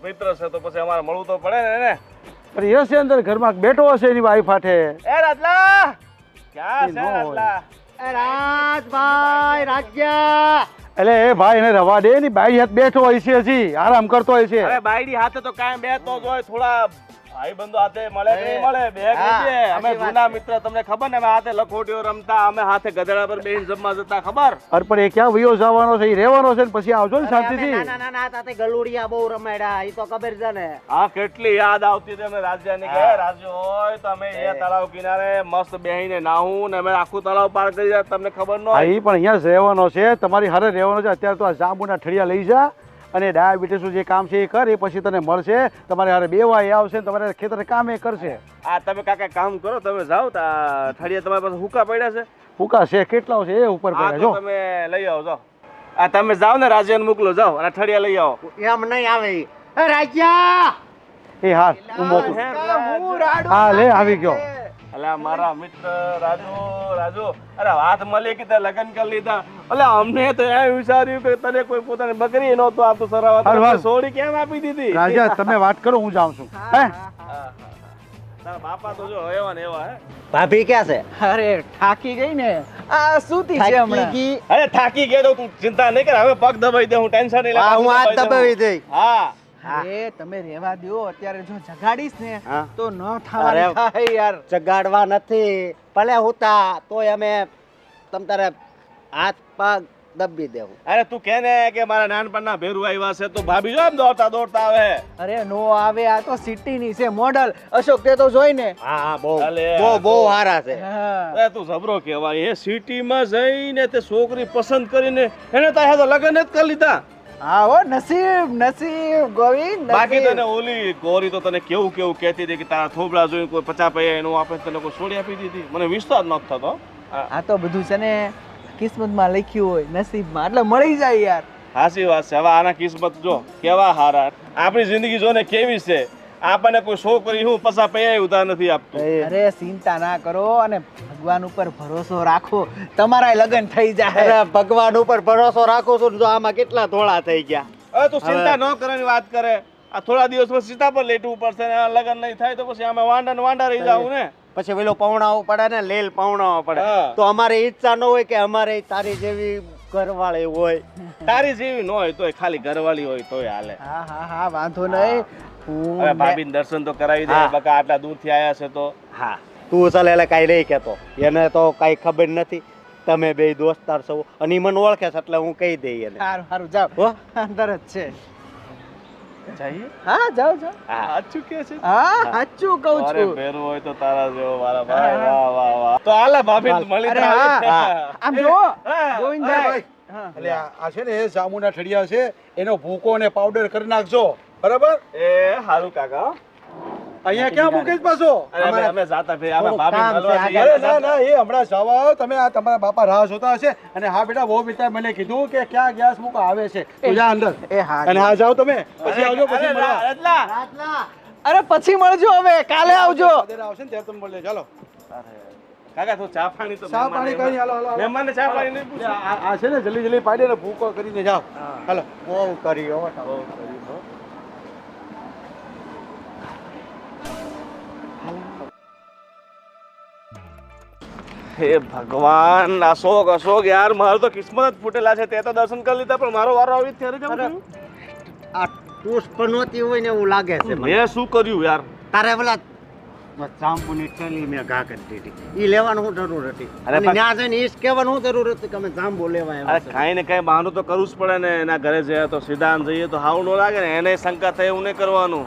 મિત્ર છે તો પછી અમારે મળવું તો પડે ને એને. પણ એ છે અંદર ઘરમાં બેઠો હશે એની વાઈફ હાથે. એ રાજલા ક્યાં છે રાજલા? રાજભાઈ રાજ્ય. એટલે એ ભાઈ એને રવા દે ની બાઈ હાથ બેઠો હોય છે, હજી આરામ કરતો હોય છે. અરે બાયડી હાથે તો કાંઈ બે તો જ હોય. થોડા ભાઈ બંધુ હાથે મળે કે નહીં મળે બે કે અમે જૂના મિત્ર તમને ખબર ને અમે હાથે લખોટીઓ રમતા અમે હાથે ગધેડા પર બેહીને જમવા જતા ખબર. અરે પણ એ ક્યાં વયો જવાનો છે? એ રહેવાનો છે ને પછી આવજો ને શાંતિથી. નાના નાના તાતે ગલુડિયા બહુ રમાડ્યા, એ તો ખબર છે ને. હા કેટલી યાદ આવતી હતી અમને રાજ્યની કે રાજ્ય હોય તો અમે એ તળાવ કિનારે મસ્ત બેહીને નાહું ને અમે આખું તળાવ પાર કરી જાય તમને ખબર ન હા હોય. એ પણ અહીંયા જ રહેવાનો છે, તમારી હારે રહેવાનો છે. અત્યારે તો આ જાંબુના ઠળિયા લઈ જા અને ડાયાબિટીસનું જે કામ છે એ કર, એ પછી તને મળશે. તમારે હારે બેવાય આવશે ને તમારે ખેતરે કામ એ કરશે. આ તમે કાકા કામ કરો તમે જાઓ ઠળિયા તમારી પાસે હુકા પડ્યા છે. ફૂકા છે કેટલા છે એ ઉપર હા પડ્યા તો જો. તમે લઈ આવો જાઓ. આ તમે જાઓ ને રાજ્યને મોકલો જાઓ અને ઠળિયા લઈ આવો. એમ નહીં આવે ઈ. એ રાજ્ય. એ હા હું મોકલું. હા લે આવી ગયો. અલ્યા મારા મિત્ર રાજુ અરે વાત મળી કે તે લગ્ન કરી લીધા. અલ્યા અમને તો એમ વિચાર્યું કે તને કોઈ પોતાની બકરી નહોતો આપતો સરાવા સોડી કેમ આપી દીધી. રાજા તમે વાત કરો, હું જાઉં છું. હે તારા બાપા તો જો એવા ને એવા હે. ભાભી ક્યાં છે? અરે થાકી ગઈ ને આ સૂતી છે હમણાં. અરે થાકી ગયો તો તું ચિંતા નહીં કર. હવે પગ દબાઈ દે હું ટેન્શન નહીં લે. હા, હું હાથ દબાવી દઈ. હા અરે તમે રેવા દો, અત્યારે જો જગાડીશ ને હા. તો ન થવાનું થાય યાર. જગાડવા નથી ભલે હુતા તોય અમે તમ તારે હાથ પગ દબી દેવું. અરે તું કે ને કે મારા નાનપણના ભેરુ આવ્યા છે તો ભાભી જો આમ દોડતા દોડતા આવે. અરે નો આવે, આ તો સિટી ની છે મોડલ. અશોક તે તો જોઈ ને. હા હા બહુ અલે, બહુ બહુ સારા છે. હા. અરે તું જબરો કહેવાય. એ સિટીમાં જઈને તે છોકરી પસંદ કરીને એને તારે તો લગ્ન જ કરી લીધા. હા હો નસીબ નસીબ ગોવિંદ બાકી નસીબ. તને ઓલી ગોરી તો તને કેવું કેવું કહેતી હતી કે તારા થોબડા જોઈને કોઈ 50 પૈસા એનું આપે તને કોઈ છોડી આપી દીધી. મને વિશ્વાસ નહોતો થતો. આ તો બધું છે ને કિસ્મતમાં લખ્યું હોય નસીબમાં એટલે મળી જાય યાર. હાચી વાત છે. હવે આના કિસ્મત જો કેવા હારા. આપણી જિંદગી જો ને કેવી છે. આપણને કોઈ છોકરી હું 50 પૈસા ઉધાર નથી આપતું. અરે ચિંતા ના કરો અને ભગવાન ઉપર ભરોસો રાખો તમારા લગ્ન થઈ જાય. અરે ભગવાન ઉપર ભરોસો રાખું છું ને જો આમાં કેટલા ધોળા થઈ ગયા. હવે તું ચિંતા ન કરવાની વાત કરે. આ થોડા દિવસ પછી સીતા પર લેટવું પડશે ને આ લગ્ન નહીં થાય તો પછી અમે વાંડા ને વાંડા રહી જાવું ને. પછી પેલો પૌણાવો પડે ને લેલ પૌણાવો પડે હા. તો અમારે ઈચ્છા ન હોય કે અમારે તારી જેવી ઘરવાળી હોય. તારી જેવી ન હોય તોય ખાલી ઘરવાળી હોય તોય હાલે. હા હા હા વાંધો નહીં. હવે ભાભીને દર્શન તો કરાવી દે. હા. બકા આટલા દૂરથી આયા છે તો. હા તું ચાલ એટલે કાંઈ નહીં કહેતો એને તો કાંઈ ખબર નથી. તમે બે દોસ્તાર છો અને ઈ મને ઓળખે છે એટલે હું કહી દઈ એને. સારું સારું જાઓ હો? અંદર જ છે. જઈએ. હા જાઓ જાઓ. સાચું કે છે. હા સાચું કહું અરે છું. પહેરવું હોય તો તારા જેવો મારા ભાઈ. વાહ વાહ વાહ. તો હાલે ભાભી મળી અરે તો હા આવી. આમ જો હા. ગોવિંદભાઈ હા. એટલે આ છે ને એ જાંબુના ઠળિયા છે એનો ભૂકો ને પાવડર કરી નાખજો બરાબર. એ હારું કાકા. અહીંયા ક્યાં મૂકે છે પાછો? અરે અમે જાતા ફેર અમે થોડું ભાભી કામ મળવા છે, જઈએ. અરે ના ના એ હમણાં જવા આવો તમે. આ તમારા બાપા રાહ જોતા હશે અને હા બેટા બહુ મિત્ર મને કીધું કે ક્યાં ગેસ મૂકો આવે છે તું જા અંદર. એ હા અને હા જાઓ તમે પછી આવજો પછી અરે મળવા. રતલા. અરે પછી મળજો હવે કાલે આવજો. અત્યારે આવશે ને ત્યારે તમે મળજો ચાલો. કાકા તું ચા પાણી તો ચા પાણી કઈ હાલો હાલો હાલો. મહેમાનને ચા પાણી નહીં પૂછ્યું. આ છે ને જલ્દી જલ્દી પાડી ને ભૂકો કરીને જાઓ હાલો. બહુ કર્યો હે ભગવાન આ શોક અશોક યાર મારો તો કિસ્મત જ ફૂટેલા છે. તે તો દર્શન કરી લીધા પણ મારો વારો આવી ત્યારે જવું થયું. આ ટૂસ પણ નહોતી હોય ને એવું લાગે છે મને. મેં શું કર્યું યાર? તારે પેલા જાંબુની થેલી મેં ઘા કરી દીધી. ઈ લેવાનું શું જરૂર હતી? અરે અને પણ- ત્યાં જઈને ઈ જ કહેવાનું શું જરૂર હતી કે અમે જાંબુ લેવા આવ્યા અરે છે? કાંઈ ને કાંઈ બહાનું તો કરવું જ પડે ને. એના ઘરે જઈએ તો સીધા આમ જઈએ તો હાવ ન લાગે ને. એને શંકા થાય એવું નહીં કરવાનું.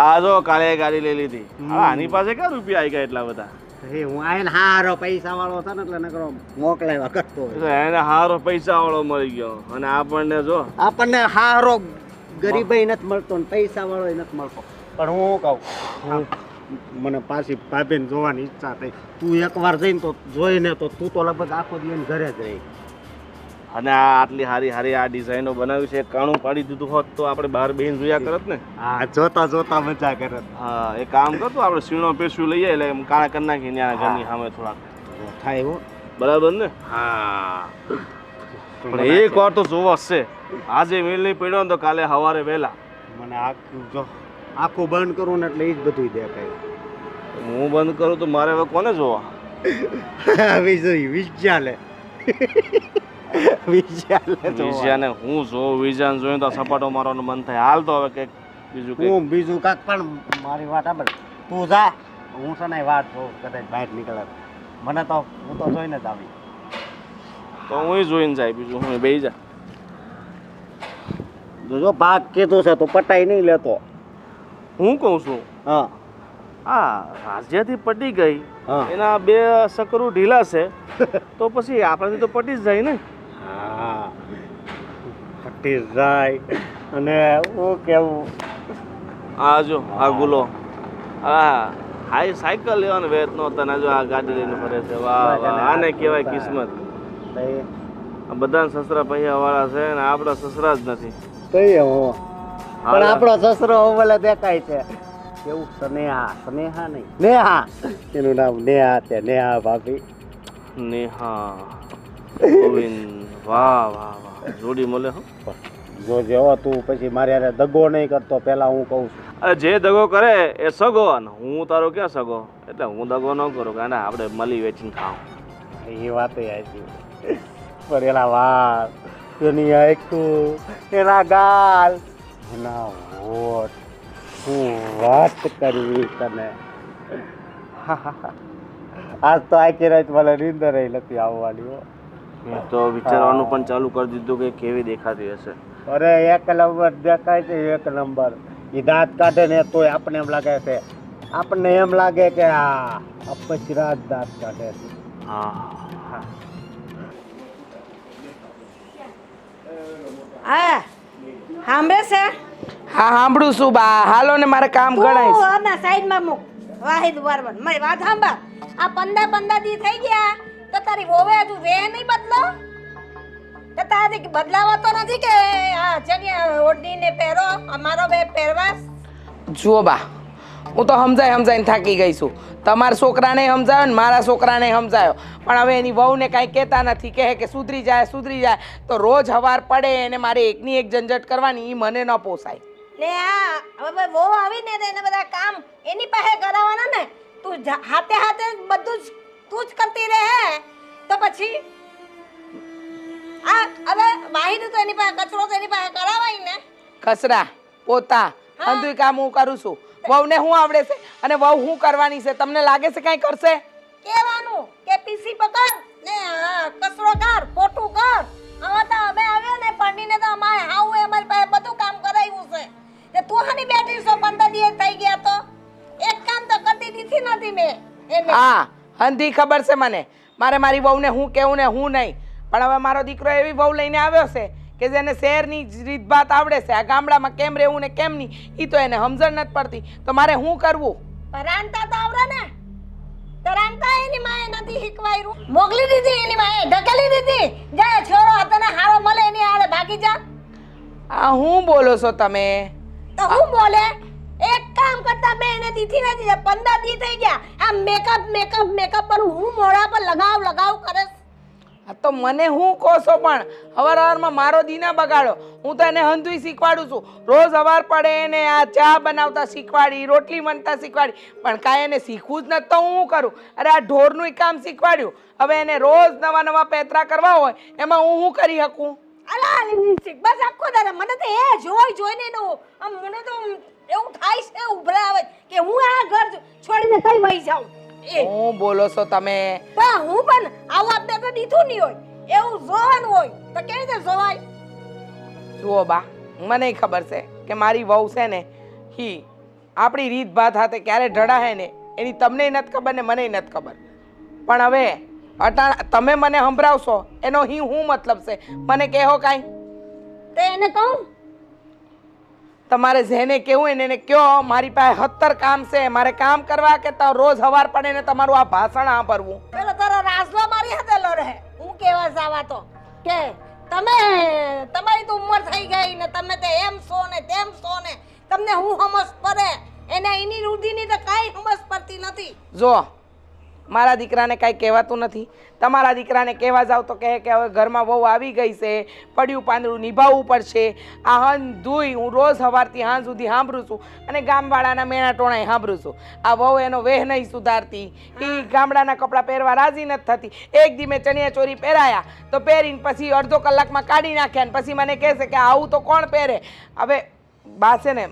આ જો કાલે ગાડી લઈ લીધી. હવે આની પાસે ક્યાં રૂપિયા આવી ગયા એટલા બધા? હે હું આઈને હારો પૈસા વાળો હતો ને એટલે નકરો મોકલાવ્યા કરતો હોય. એટલે એને હારો પૈસા વાળો મળી ગયો અને આપણને જો આપણને હારો ગરીબાઈ નથી મળતો ને પૈસા વાળો નથી મળતો. પણ હું કહું મને પાછી ભાભીને જોવાની ઈચ્છા થઈ. તું એકવાર જઈને તો જોઈને તો તું તો લગભગ આખો દિવસ ઘરે જ રહી. અને આ આટલી હારી હારી આ ડિઝાઇનો બનાવી છે. કાણું પાડી દીધું હોત તો આપણે બહાર બેહીને જોયા કરત ને. હા જોતા જોતા મજા કરે. હા એ કામ કરતો આપણે સીણો પેસ્યું લઈએ એટલે એમ કાણા કરી નાખીએ ત્યાં ઘરની સામે થોડાક. થાય હો. બરાબર ને? હા પણ એક વાર તો જોવા છે. આજે મેલ નહીં પડ્યો ને તો કાલે સવારે વહેલા. મને આખું જો આખું બંધ કરું ને એટલે એ જ બધું દેખાય. હું બંધ કરું તો મારે હવે કોને જોવા? વિચાલે વિઝયાને હું જોઉં. વિઝયાને જોઈને તો સપાટો મારવાનું મન થાય. હાલ તો હવે કંઈક બીજું કંઈક. હું બીજું કાંક પણ મારી વાત સાંભળ. તું જા હું છે ને વાત જોઉં કદાચ બહાર નીકળે. મને તો હું તો જોઈને જ આવી. તો હું જોઈને જાય બીજું હું બેસી જા. જો ભાગ કીધું છે તો પટાઈ નહીં લેતો. હું કહું છું હા આ રાજ્યથી પટી ગઈ હા. એના 2 સકરું ઢીલા છે તો પછી આપણાથી તો પટી જ જાય ને. હા પટી જાય અને હું કેવું આ જો આ ગુલો હા હાઈ સાયકલ લેવાનો વેત નો તને જો આ ગાડી લઈને ફરે છે. વાહ વાહ આને કહેવાય કિસ્મત. આ બધા સસરા પૈયા વાળા છે ને આપણા સસરા જ નથી. કઈ હું પણ આપણો સસરો ઓવલે દેખાય છે. કેવું સ્નેહા સ્નેહા નહીં નેહા એનું નામ નેહા છે. નેહા ભાભી. નેહા ગોવિંદ વાહ વાહ વાહ જોડી મળે હો. જો જેવો તું પછી મારે યારે દગો નહીં કરતો પેલા હું કહું છું. અરે જે દગો કરે એ સગો અને હું તારો ક્યાં સગો. એટલે હું દગો ન કરું કે ના આપણે મળી વેચીને ખાવ. એ વાત આવી પણ એના વાત એની આખું એના ગાલ એના હોઠ હું વાત કરવી તને. આજ તો આખી રાત મને નીંદર નથી આવવાની હો. મેં તો વિચારવાનું પણ ચાલુ કરી દીધું કે કેવી દેખાતી હશે. અરે એક નંબર દેખાય છે એક નંબર. એ દાંત કાઢે ને તોય આપણને એમ લાગે છે આપણને એમ લાગે કે આ અપચરા જ દાંત કાઢે છે. હા હા સાંભળે છે હા સાંભળું છું બા. હાલો ને મારે કામ ગણાય તું છે. આના સાઈડમાં મૂક વાહિદ વારવર મારી વાત સાંભળ આ 15 દી થઈ ગયા તો તારી વોવે હજુ વે નહીં બદલો તો તારી બદલાવો તો નથી કે આ ચણિયા ઓઢીને પહેરો અમારો બે પહેરવાસ જુઓ બા, હું તો સમજાઈને થાકી ગઈ છું. તમારા છોકરાને સમજાયો ને મારા છોકરાને સમજાયો, પણ હવે એની વહુને કાંઈ કહેતા નથી. કહે કે સુધરી જાય તો રોજ હવાર પડે એને મારે એકની એક ઝંઝટ કરવાની, એ મને ન પોસાય. ને આ હવે વહુ આવીને તો એને બધા કામ એની પાસે કરાવવાના ને તું હાથે બધું જ તું જ કરતી રહે તો પછી આ હવે વાહિદ તો એની પાસે કચરો તો એની પાસે કરાવાય ને. કચરા પોતા બધું કામ હું કરું છું. વહુને શું આવડે છે અને વહુ શું કરવાની છે? તમને લાગે છે કાંઈ કરશે? કહેવાનું કે પીસી પકડ ને કચરો કર પોટું કર. હવે તો અમે આવ્યો ને પડીને તો અમારે હાવ અમારી પાસે બધું કામ કરાવ્યું છે તે તું હાની બેઠી છો 15 દિવસ થઈ ગયા તો એક કામ તો કરતી દીધી નથી મેં એને. હા, હંધી ખબર છે મને મારે મારી વહુને હું કેવું ને હું નહીં. પણ હવે મારો દીકરો એવી વહુ લઈને આવ્યો છે કે જેને શહેરની રીતભાત આવડે છે. આ ગામડામાં કેમ રહેવું ને કેમ નહીં એ તો એને સમજણ નથી પડતી. તો મારે શું કરવું? રાંધતા તો આવડે ને તો રાંધતા એની માએ નથી શીખવાયું મોકલી દીધી એની માએ ઢકેલી દીધી જાય છોરો તને હારો મળે એની હારે ભાગી જા. આ હું બોલો છો તમે? તો હું બોલે એક કામ કરતા મેં એને દીધી નથી 15 દી થઈ ગયા આ મેકઅપ પર હું મોઢા પર લગાવ કરે. આ તો મને હું કહો છો? પણ હવારમાં મારો દી ના બગાડો. હું તો એને હંધુય શીખવાડું છું. રોજ હવાર પડે એને આ ચા બનાવતા શીખવાડી, રોટલી વણતા શીખવાડી, પણ કાંઈ એને શીખવું જ નથી તો હું શું કરું? અરે આ ઢોરનું કામ શીખવાડ્યું, હવે એને રોજ નવા પેતરા કરવા હોય એમાં હું શું કરી શકું? અલા બસ આખો દાડો મને તો એ જોઈને નો આમ મને તો એવું થાય છે ઉભરા આવે કે હું આ ઘર છોડીને કઈ વહી જાઉં. હું બોલો છો તમે? તો હું પણ આવું આપણે તો દીધું નહીં હોય એવું જોવાનું હોય તો કેવી રીતે જોવાય? જુઓ બા, મને ખબર છે કે મારી વહુ છે ને હી આપણી રીત ભાત હાથે ક્યારે ઢળાહે ને એની તમને નથી ખબર ને મને નથી ખબર. પણ હવે તમે મને સંભળાવશો એનો હું મતલબ છે? મને કહો કાંઈ. તો એને કહું તમારે જેને કેવું એને કયો. મારી પાસે 17 કામ છે, મારે કામ કરવા કે તો રોજ હવાર પડે ને તમારું આ ભાષણ સાંભળવું. પેલો તારો રાજલો મારી હાથે લો રહે. હું કેવા જાવા તો કે તમારી તો ઉંમર થઈ ગઈ ને તમે તે એમ છો ને તેમ છો ને તમને હું સમજ પડે એને એની રૂઢીની તો કાંઈ સમજ પડતી નથી. જો મારા દીકરાને કાંઈ કહેવાતું નથી. તમારા દીકરાને કહેવા જાવ તો કહે કે હવે ઘરમાં બહુ આવી ગઈ છે, પડ્યું પાંદડું નિભાવવું પડશે. આ હંધુય હું રોજ સવારથી હાંજ સુધી સાંભળું છું અને ગામવાળાના મેણા ટોણાય સાંભળું છું. આ વહુ એનો વેહ નહીં સુધારતી. એ ગામડાના કપડાં પહેરવા રાજી નથી થતી. એક દી મેં ચણિયા ચોરી પહેરાયા તો પહેરીને પછી અડધો કલાકમાં કાઢી નાખ્યા ને પછી મને કહે છે કે આવું તો કોણ પહેરે? હવે બા છે ને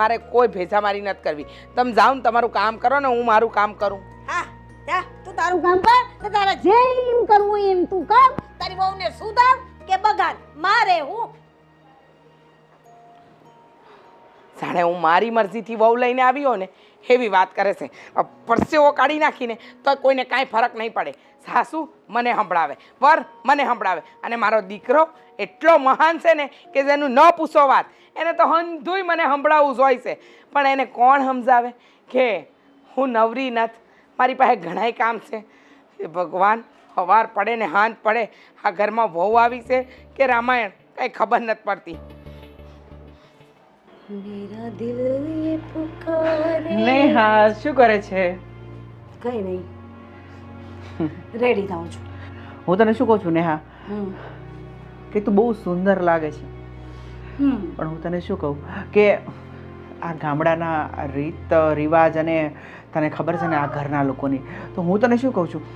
મારે કોઈ ભેજામારી નથી કરવી. તમે જાઓ ને તમારું કામ કરો ને હું મારું કામ કરું. હા જા તું તારું કામ કર ને તારે જેમ કરવું એમ તું કર. તારી વહુને સુધાર કે બગાડ મારે હું જાણે હું મારી મરજીથી વહુ લઈને આવ્યો ને એવી વાત કરે છે. પરસેવો કાઢી નાખીને તો કોઈને કાંઈ ફરક નહીં પડે. સાસુ મને સંભળાવે, વર મને સંભળાવે અને મારો દીકરો એટલો મહાન છે ને કે જેનું ન પૂછો વાત. એને તો હંધુય મને સંભળાવવું જોઈએ છે, પણ એને કોણ સમજાવે કે હું નવરી નથી, મારી પાસે ઘણાય કામ છે. એ ભગવાન, સવાર પડે ને હાંજ પડે આ ઘરમાં વહુ આવી છે કે રામાયણ કાંઈ ખબર નથી પડતી. મેરા દિલ ये पुकारे નેહા શું કરે છે? કઈ નહીં રેડી થાઉં છું. હું તને શું કહું છું નેહા, હમ કે તું બહુ સુંદર લાગે છે, પણ હું તને શું કહું કે આ ગામડાના આ રીત રિવાજ અને તને ખબર છે ને આ ઘરના લોકોની, તો હું તને શું કહું છું,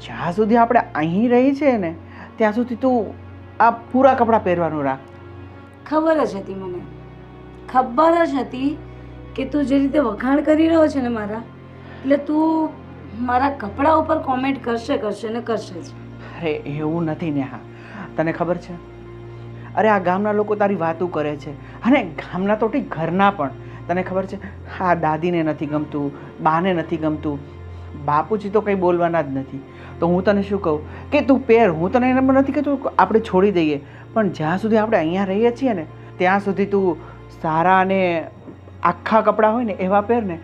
જ્યાં સુધી આપણે અહીં રહી છે ને ત્યાં સુધી તું આ પૂરા કપડાં પહેરવાનું રાખ. ખબર જ હતી મને, ખબર જ હતી કે તું જે રીતે વખાણ કરી રહ્યો છે ને મારા, એટલે તું મારા કપડા ઉપર કોમેન્ટ કરશે ને કરશે જ. અરે એવું નથી નેહા, તને ખબર છે, અરે આ ગામના લોકો તારી વાતો કરે છે અને ગામના તો ઠીક ઘરના પણ તને ખબર છે આ દાદીને નથી ગમતું, બાને નથી ગમતું, બાપુજી તો કંઈ બોલવાના જ નથી, તો હું તને શું કહું કે તું પહેર. હું તને એમ નથી કહેતો આપણે છોડી દઈએ, પણ જ્યાં સુધી આપણે અહીંયા રહીએ છીએ ને ત્યાં સુધી તું સારા અને આખા કપડાં હોય ને એવા પહેર ને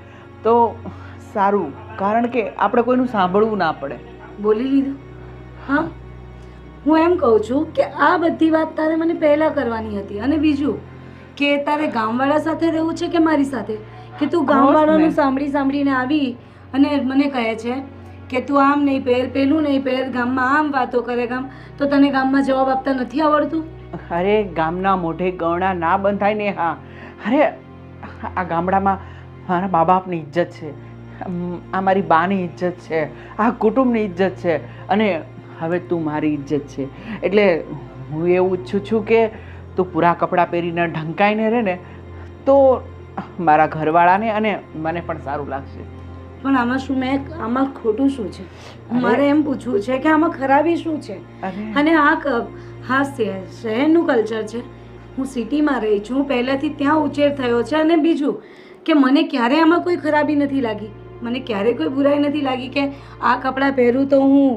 તો સારું, કારણ કે આપણે કોઈનું સાંભળવું ના પડે. બોલી લીધું? હા, હું એમ કહું છું કે આ બધી વાત તારે મને પહેલાં કરવાની હતી. અને બીજું કે તારે ગામવાળા સાથે રહેવું છે કે મારી સાથે? કે તું ગામવાળાનું સાંભળીને આવી અને મને કહે છે કે તું આમ નહીં પહેર, પેલું નહીં પહેર, ગામમાં આમ વાતો કરે. તો તને ગામમાં જવાબ આપતા નથી આવડતું? અરે ગામના મોઢે ગવણા ના બંધાય ને. હા, અરે આ ગામડામાં મારા મા બાપની ઇજ્જત છે, આ મારી બાની ઇજ્જત છે, આ કુટુંબની ઇજ્જત છે, અને હવે તું મારી ઇજ્જત છે. એટલે હું એવું ઈચ્છું છું કે તું પૂરા કપડાં પહેરીને ઢંકાઈને રહે ને તો મારા ઘરવાળાને અને મને પણ સારું લાગશે. પણ આમાં ખોટું શું છે? મારે એમ પૂછવું છે કે આમાં ખરાબી શું છે? અને હા શહેરનું કલ્ચર છે. હું સિટીમાં રહી છું, પહેલાંથી ત્યાં ઉછેર થયો છે. અને બીજું કે મને ક્યારેય આમાં કોઈ ખરાબી નથી લાગી, મને ક્યારેય કોઈ બુરાઈ નથી લાગી કે આ કપડાં પહેરું તો હું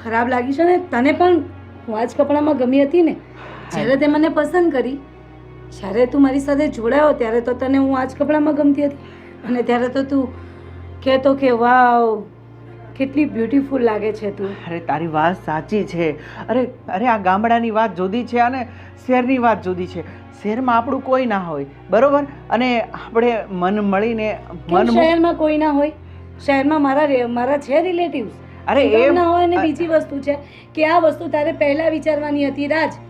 ખરાબ લાગી છે. ને તને પણ હું આ જ કપડામાં ગમી હતી ને જ્યારે તે મને પસંદ કરી, જ્યારે તું મારી સાથે જોડાયો ત્યારે તો તને હું આ જ કપડામાં ગમતી હતી. અને ત્યારે તો તું કહેતો કે વાવ કેટલી બ્યુટીફુલ લાગે છે તું. અરે તારી વાત સાચી છે. અરે આ ગામડાની વાત જુદી છે અને શહેરની વાત જુદી છે. શહેરમાં આપણું કોઈ ના હોય, બરોબર, અને આપણે મન મળીને શહેરમાં કોઈ ના હોય? શહેરમાં મારા છે રિલેટિવ્સ. અરે એ ના હોય. અને બીજી વસ્તુ છે કે આ વસ્તુ તારે પહેલા વિચારવાની હતી રાજ,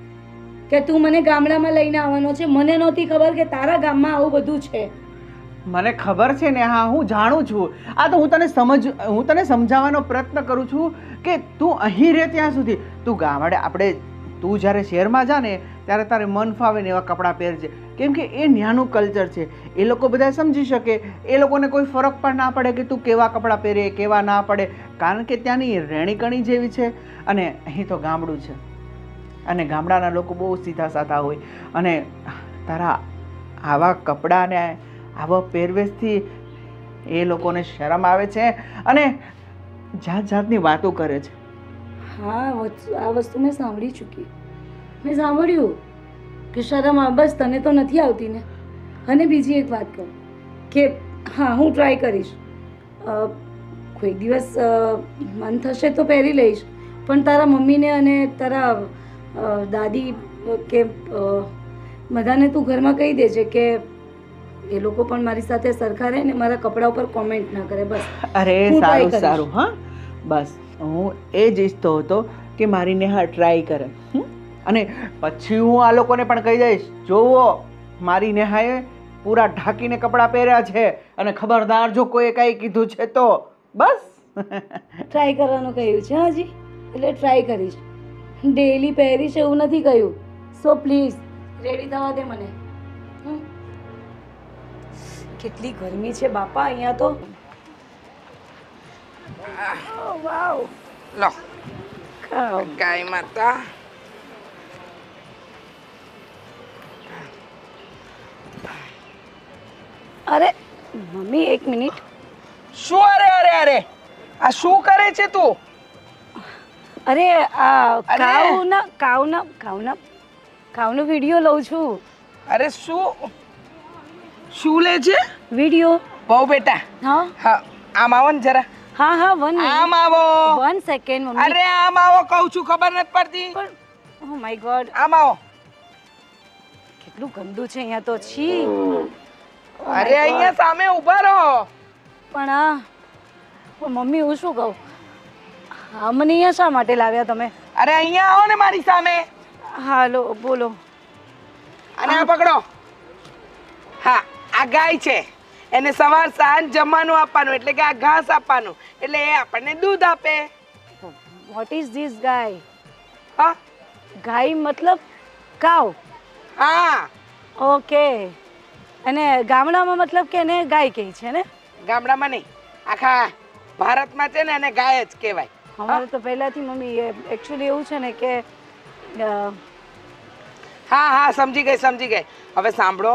કે તું મને ગામડામાં લઈને આવવાનો છે. મને નહોતી ખબર કે તારા ગામમાં આવું બધું છે. મને ખબર છે ને. હા, હું જાણું છું. આ તો હું તને સમજાવવાનો પ્રયત્ન કરું છું કે તું અહીં રહે ત્યાં સુધી તું ગામડે આપણે તું જ્યારે શહેરમાં જા ને ત્યારે તારે મન ફાવે ને એવા કપડાં પહેરજે, કેમ કે એ ન્યાનું કલ્ચર છે. એ લોકો બધા સમજી શકે, એ લોકોને કોઈ ફરક પણ ના પડે કે તું કેવા કપડાં પહેરે કેવા ના પડે, કારણ કે ત્યાંની રહેણીકરણી જેવી છે. અને અહીં તો ગામડું છે અને ગામડાના લોકો બહુ સીધા સાધા હોય. અને તારા આવા કપડાં ને આવા પહેરવેશથી એ લોકોને શરમ આવે છે અને જાત જાતની વાતો કરે છે. હા, આ વસ્તુ મેં સાંભળી ચૂકી. મેં સાંભળ્યું કે શરમ બસ તને તો નથી આવતી ને. અને બીજી એક વાત કહું કે હા, હું ટ્રાય કરીશ. કોઈ દિવસ મન થશે તો પહેરી લઈશ. પણ તારા મમ્મીને અને તારા દાદી કે બધાને તું ઘરમાં કહી દેજે કે એ લોકો પણ મારી સાથે સરખા રહે ને મારા કપડા ઉપર કોમેન્ટ ના કરે. બસ. અરે સારું. હા, બસ હું એ જ ઈચ્છતો હતો કે મારી નેહા ટ્રાય કરે. અને પછી હું આ લોકોને પણ કહી દઈશ, જોવો મારી નેહાએ પૂરા ઢાંકીને કપડાં પહેર્યા છે અને ખબરદાર જો કોઈ કંઈ કીધું છે તો બસ. ટ્રાય કરવાનું કહ્યું છે હજી, એટલે ટ્રાય કરીશ. ડેઈલી પહેરીશ એવું નથી કહ્યું. સો પ્લીઝ રેડી થવા દે મને. કેટલી ગરમી છે બાપા અહીંયા તો. વાવ, લો ગાય માતા. અરે મમ્મી એક મિનિટ. શું? અરે આ શું કરે છે તું? અરે આ કાવનો વિડીયો લઉં છું. અરે શું લે છે? વિડીયો. બહુ બેટા. હા, આમ આવો ને જરા. હા, આમ આવો. 1 સેકન્ડ મમ્મી. અરે આમ આવો કહું છું, ખબર નથી પડતી. ઓ માય ગોડ, આમ આવો. કેટલું ગંદુ છે અહીંયા તો. છી. અરે અહીંયા સામે ઊભા રહો. પણ મમ્મી હું શું કહું, મને અહીંયા શા માટે લાવ્યા તમે? અરે અહીંયા આવો ને મારી સામે. હાલો બોલો. અને આ પકડો. હા, આ ગાય છે, એને સવાર સાંજ જમવાનું આપવાનું, એટલે કે આ ઘાસ આપવાનું, એટલે એ આપણને દૂધ આપે. વોટ ઇઝ ધીસ ગાય? હા, ગાય મતલબ કાવ? હા. ઓકે. અને ગામડામાં મતલબ કે એને ગાય કહે છે ને? ગામડામાં નહીં, આખા ભારતમાં છે ને એને ગાય જ કહેવાય. અમારે તો પહેલાથી મમ્મી એકચ્યુઅલી એવું છે ને કે હા, સમજી ગઈ. હવે સાંભળો,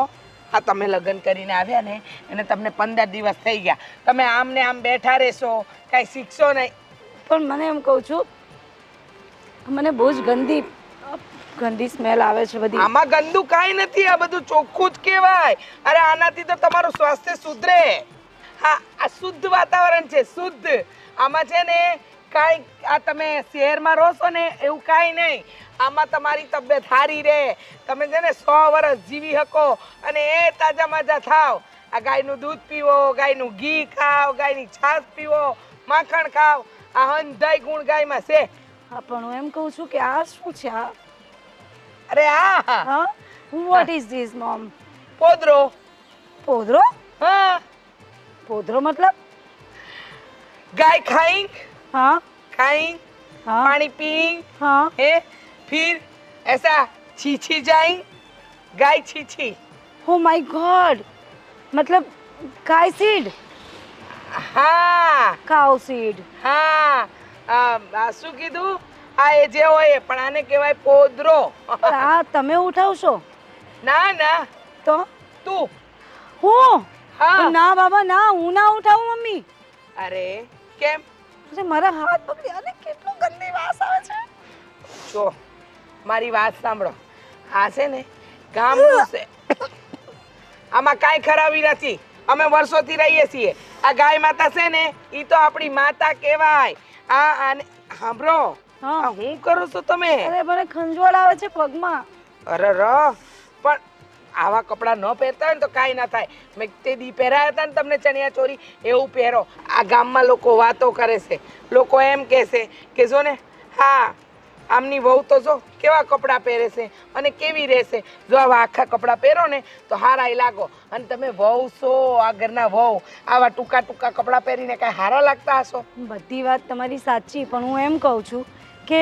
હા, તમે લગ્ન કરીને આવ્યા ને એને તમને 15 દિવસ થઈ ગયા. તમે આમ ને આમ બેઠા રહેશો, કાંઈ શીખશો નહીં. પણ મને એમ કહું છું, મને બહુ જ ગંદી સ્મેલ આવે છે બધી. આમાં ગંદુ કાંઈ નથી, આ બધું ચોખ્ખું જ કહેવાય. અરે આનાથી તો તમારું સ્વાસ્થ્ય સુધરે. હા, આ શુદ્ધ વાતાવરણ છે, શુદ્ધ. આમાં છે ને કાંઈ, આ તમે શહેરમાં રહો છો ને એવું કાંઈ નહીં. આમાં તમારી તબિયત સારી રહે, તમે છે ને 100 વર્ષ જીવી શકો અને એ તાજા માજા થાવ. આ ગાયનું દૂધ પીવો, ગાયનું ઘી ખાઓ, ગાયની છાશ પીવો, માખણ ખાઓ. આ હંધાઈ ગુણ ગાયમાં છે. હા, પણ હું એમ કહું છું કે આ શું છે? આ અરે આ હા, વોટ ઇઝ ધીસ મોમ? પોદરો. પોદરો? हाँ પોદરો મતલબ? गाय खाएं, हाँ खाएं, हाँ पानी पिएं, हाँ। है फिर ऐसा छीछी जाएं, गाय छीछी. ओ माय गॉड, मतलब गाय सीड, હા કાઉ સીડ. હા શું કીધું? આ એ જે હોય પણ આને કહેવાય પોદરો. આ તમે ઉઠાવશો? ના ના તો તું. હું? હા. ના બાબા ના, હું ના ઉઠાવું મમ્મી. અરે કેમ? અરે મારા હાથ પકડી, અને કેટલું ગંદી વાસ આવે છે. જો મારી વાત સાંભળો, આ છે ને ગામડું છે, આમાં કાંઈ ખરાબી નથી. અમે વર્ષોથી રહીએ છીએ. આ ગાય માતા છે ને એ તો આપણી માતા કહેવાય. આ આને સાંભળો, હા. આ હું કરું છું તમે? અરે મને ખંજવાળ આવે છે પગમાં. અરે ર પણ આવા કપડાં ન પહેરતા હોય ને તો કાંઈ ના થાય. મેં તે દી પહેરાયા હતા ને તમને ચણિયા ચોરી, એવું પહેરો. આ ગામમાં લોકો વાતો કરે છે, લોકો એમ કહે છે કે જો ને હા આમની વહુ તો જો કેવા કપડાં પહેરે છે અને કેવી રહેશે. જો આવા આખા કપડાં પહેરો ને તો હારાય લાગો. અને તમે વહુ છો, આ ઘરના વહુ, આવા ટૂંકા ટૂંકા કપડાં પહેરીને કાંઈ હારા લાગતા હશો? બધી વાત તમારી સાચી, પણ હું એમ કહું છું કે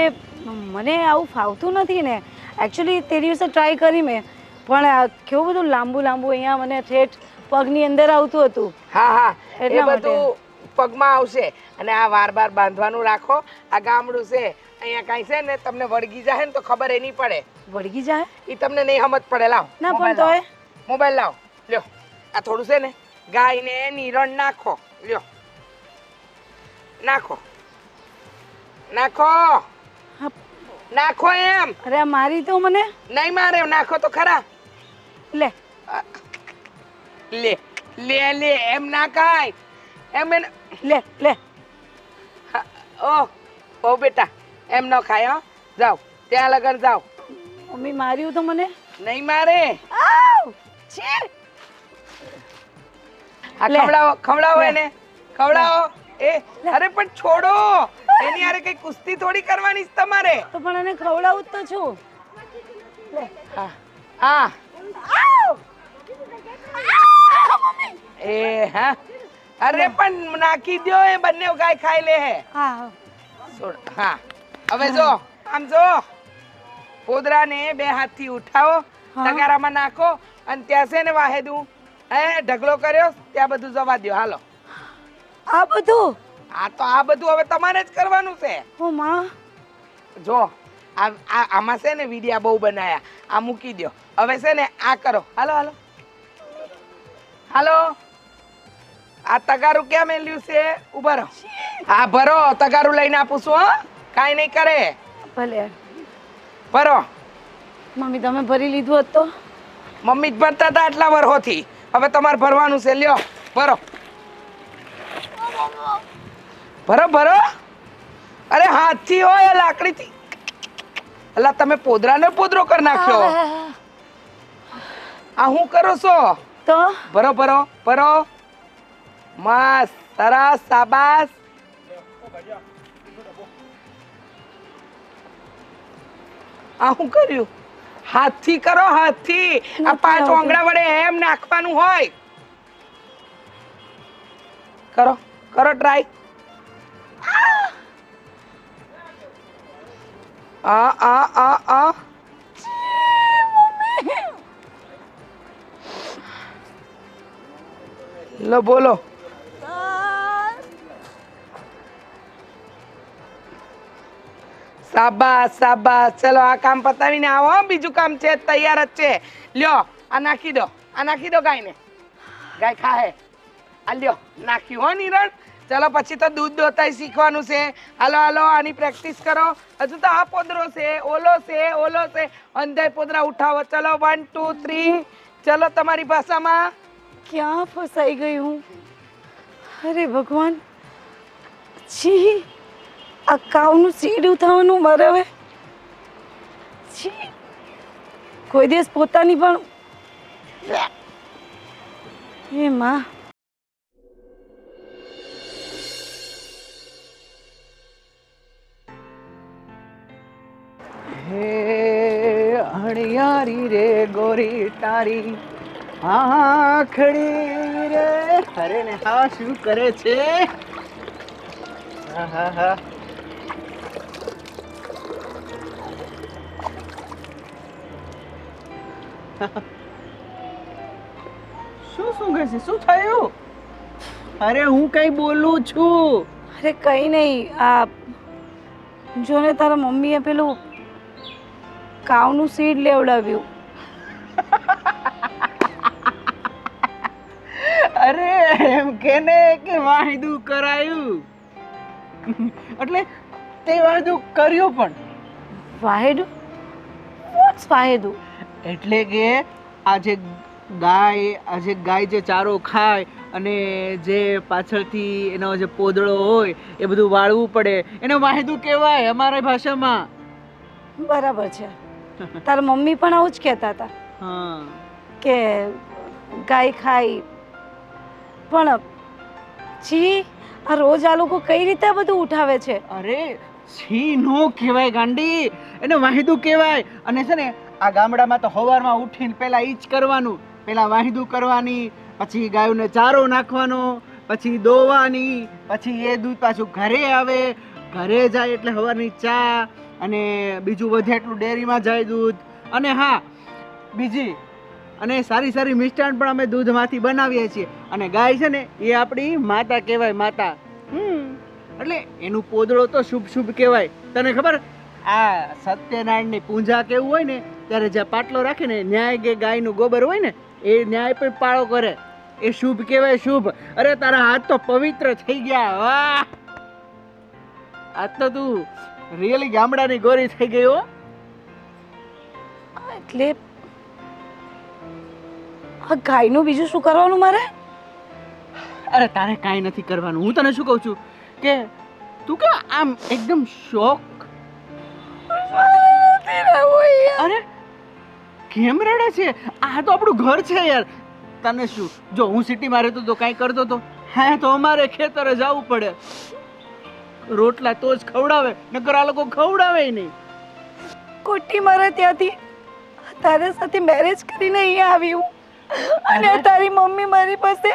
મને આવું ફાવતું નથી ને. એકચ્યુઅલી તે દિવસે ટ્રાય કરી મેં, પણ આ કેવું બધું લાંબુ લાંબુ અહીંયા મને ઠેઠ પગની અંદર આવતું હતું. હા હા એ એટલા માટે. બધું પગમાં આવશે. અને આ વાર બાંધવાનું રાખો. આ ગામડું છે, અહીંયા કાંઈ છે ને તમને વળગી જાય ને તો ખબર એ નહીં પડે. વળગી જાય? એ તમને નહીં સમજ પડે. લાવ ના પણ મોબાઈલ તોય લાવો. મોબાઈલ લાવો, લ્યો. આ થોડું છે ને ગાયને નિરણ નાખો, લ્યો નાખો નાખો હા. નાખો એમ અરે આ મારી તો મને નહીં મારે, નાખો તો ખરા. લે. લે લે લે એમ ના કાય એમ એને લે લે. ઓ ઓ બેટા એમ ન ખાય. હો જાઓ ત્યાં લગન જાઓ. મમ્મી માર્યું તો મને. નહીં મારે. આવ! છી! આ લે. ખવડાવો ખવડાવો લે. એને ખવડાવો. એ અરે પણ છોડો, એની હારે કઈ કુસ્તી થોડી કરવાની છે તમારે. તો પણ એને ખવડાવું જ તો છું. હા હા આવ! એ હા અરે પણ નાખી દો, એ બંને ગાય ખાઈ લે હે. હા છોડ. હા હવે જો આમ જો પોદરાને બે હાથથી ઉઠાવો, હા. તગારામાં નાખો અને ત્યાં છે ને વાહેદું ઢગલો કર્યો ત્યાં બધું જવા દો. હાલો. આ બધું? આ તો આ બધું હવે તમારે જ કરવાનું છે. ઓ માં. જો આમાં છે ને વિડિયા બહુ બનાયા, આ મૂકી દો. હવે છે ને આ કરો. હાલો હાલો હાલો. આ તગારું ક્યાં મેલ્યું છે? ઉભા રહો. હા ભરો, તગારું લઈને આપું છું. હો કાંઈ નહીં કરે. ભલે. ભરો. મમ્મી તમે ભરી લીધું હોત તો? મમ્મી જ ભરતા હતા આટલા વર્ષોથી, હવે તમારે ભરવાનું છે. લ્યો ભરો ભરો ભરો. અરે હાથથી હોય લાકડીથી. અલા તમે પોદરાને પોદરો કરી નાખ્યો. આ હું કરો છો? તો ભરો ભરો ભરો. મસ્ત સરસ શાબાશ. આ હું કર્યું? હાથથી કરો, હાથથી. આ 5 આંગળા વડે એમ નાખવાનું હોય. કરો કરો ટ્રાય. આ આ આ આ લો બોલો. શાબાશ શાબાશ. ચલો આ કામ પતાવીને આવો. બીજું કામ છે, તૈયાર જ છે. લ્યો આ નાખી દો, આ નાખી દો ગાયને. ગાય ખાહે. આ લ્યો નાખ્યું હો નિરણ. ચલો પછી તો દૂધ દોતાય શીખવાનું છે. હાલો હાલો આની પ્રેક્ટિસ કરો. હજુ તો આ પોદરો છે, ઓલો છે, અંધાય પોદરા ઉઠાવો. ચલો 1 2 3. ચલો તમારી ભાષામાં. ક્યાં ફસાઈ ગઈ હું? અરે ભગવાન, છી, આ કાવનું સીડું થવાનું મારે હવે. છી, કોઈ દિવસ પોતાની પણ એ માં. હે હણિયારી રે ગોરી તારી આખડી રે. અરે ને હા, શું કરે છે? હા હા હા. શું કહે છે? શું થયું? અરે હું કઈ બોલું છું? અરે કંઈ નહીં, આ જોને તારા મમ્મીએ પેલું કાવનું સીડ લેવડાવ્યું. અરે એમ કેને કે વાયદું કરાયું. એટલે તે વાયદું કર્યું પણ. વાહેડું? વોટ્સ વાહેડું? એટલે કે આજે ગાય જે ચારો ખાય અને જે પાછળથી એનો જે પોદળો હોય એ બધું વાળવું પડે, એને વાયદું કહેવાય અમારી ભાષામાં. બરાબર છે. તારા મમ્મી પણ આવું જ કહેતા હતા હા કે ગાય ખાય. પણ છી, આ રોજ આ લોકો કઈ રીતે આ બધું ઉઠાવે છે? અરે છી નો કહેવાય ગાંડી, એને વાહિદું કહેવાય. અને છે ને આ ગામડામાં તો સવારમાં ઉઠીને પહેલા ઈ જ કરવાનું. પહેલા વાહિદું કરવાની, પછી ગાયોને ચારો નાખવાનો, પછી દોવાની, પછી એ દૂધ પાછું ઘરે આવે. ઘરે જાય એટલે સવારની ચા, અને બીજું વધે એટલું ડેરીમાં જાય દૂધ. અને હા, બીજી અને સારી સારી મિષ્ટાન પણ અમે દૂધમાંથી બનાવીએ છીએ. અને ગાય છે ને એ આપણી માતા કહેવાય, માતા. એટલે એનું પોદળો તો શુભ શુભ કહેવાય. તને ખબર, આ સત્યનારાયણની પૂજા કેવું હોય ને ત્યારે જ્યાં પાટલો રાખે ને ન્યાય કે ગાયનું ગોબર હોય ને એ ન્યાય પણ પાળો કરે, એ શુભ કહેવાય, શુભ. અરે તારા હાથ તો પવિત્ર થઈ ગયા. વાહ, આજ તો તું રિયલી ગામડાની ગોરી થઈ ગઈ હો. એટલે આ ગાયનું બીજું શું કરવાનું મારે? અરે તારે કાંઈ નથી કરવાનું. હું તને શું કહું છું કે તું કે આમ એકદમ શોખ. અરે કેમ રડે છે? આ તો આપણું ઘર છે યાર. તને શું, જો હું સિટીમાં રહેતો તો કાંઈ કરતો તો, હા તો અમારે ખેતરે જવું પડે. રોટલા તો જ ખવડાવે, નકર આ લોકો ખવડાવે નહીં. કોટી મારે ત્યાંથી તારા સાથે મેરેજ કરીને અહીંયા આવી હું, અને તારી મમ્મી મારી પાસે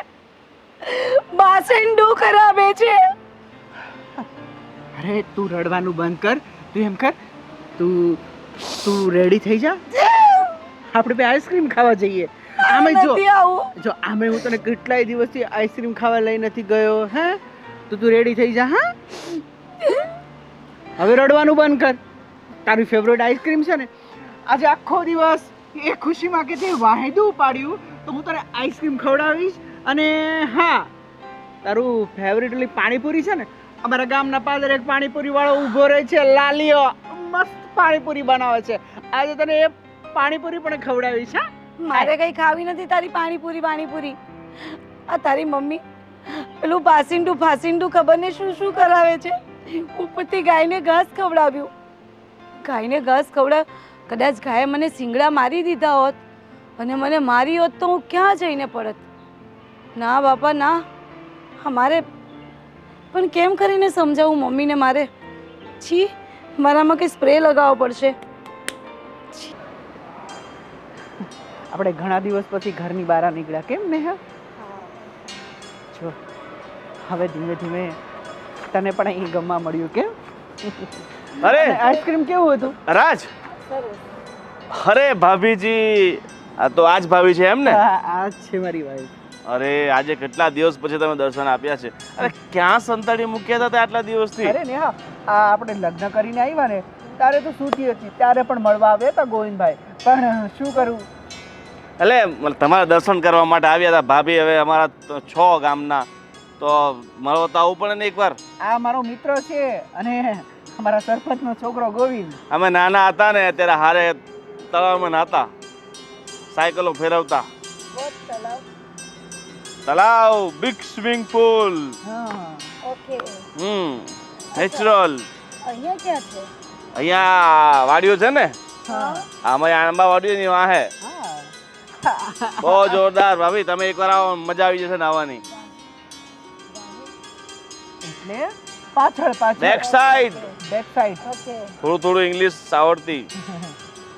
બાસંડો કરાવે છે. અરે તું રડવાનું બંધ કર. તું એમ કર, તું રેડી થઈ જા, આપણે બે આઈસ્ક્રીમ ખાવા જઈએ. આમે જો આમે હું તને કેટલાય દિવસથી આઈસ્ક્રીમ ખાવા લઈ નથી ગયો. હે તો તું રેડી થઈ જા. હા હવે રડવાનું બંધ કર. તારી ફેવરેટ આઈસ્ક્રીમ છે ને, આજે આખો દિવસ એ ખુશીમાં કે તે વાયદું પાડ્યું તો હું તને આઈસ્ક્રીમ ખવડાવીશ. અને હા, તારું ફેવરેટ ઓલી પાણીપુરી છે ને, અમારા ગામના પાદર એક પાણીપુરી વાળો ઊભો રહે છે, લાલીઓ મસ્ત પાણીપુરી બનાવે છે. આજે તને એ પાણીપુરી પણ ખવડાવીશ. હા, મારે કઈ ખાવી નથી તારી પાણીપુરી. આ તારી મમ્મી પેલું ફાસિંડું ખબર ને શું શું કરાવે છે. ઉપરથી ગાયને ઘાસ ખવડાવ્યું. કદાચ ગાયે મને શિંગડા મારી દીધા હોત અને મને મારી હોત તો હું ક્યાં જઈને પડત? ના બાપા ના. અમારે પણ કેમ કરીને સમજાવું મમ્મીને? મારે છી, મારામાં કંઈ સ્પ્રે લગાવવો પડશે. આપણે ઘણા દિવસ પછી ઘરની બહાર નીકળ્યા, કેમ નેહા? જો હવે ધીમે ધીમે તને પણ અહીં ગમવા મળ્યું. કેમ? અરે આઈસ્ક્રીમ કેવું હતું રાજ? અરે ભાભીજી, આ તો આજ ભાભી છે એમ ને? આ છે મારી વાઈફ. અરે આજે કેટલા દિવસ પછી તમે દર્શન આપ્યા છે. અરે ક્યાં સંતાડી મૂક્યા હતા આટલા દિવસથી? અરે નેહા, આ આપણે લગ્ન કરીને આવ્યા ને ત્યારે તો સૂતી હતી, ત્યારે પણ મળવા આવ્યા હતા ગોવિંદભાઈ. પણ શું કરું, એટલે તમારા દર્શન કરવા માટે આવ્યા હતા ભાભી. હવે અમારા 6 ગામના તો મળવા તો આવવું પડે ને એકવાર. આ મારો મિત્ર છે અને અમારા સરપંચનો છોકરો ગોવિંદ. અમે નાના હતા ને ત્યારે હારે તળાવમાં નાતા, સાયકલો ફેરવતા. તળાવ, બિગ સ્વિમિંગ પુલ. હા ઓકે. નેચરલ. અહીંયા ક્યાં છે? અહીંયા વાડીઓ છે ને, હા આમાં આંબા વાડીઓ ની વાહે. હા બહુ જોરદાર ભાભી, તમે એકવાર આવો, મજા આવી જશે નાવાની. એટલે પાછળ back side. Back side. Okay. થોડું થોડું ઇંગ્લિશ આવડતી.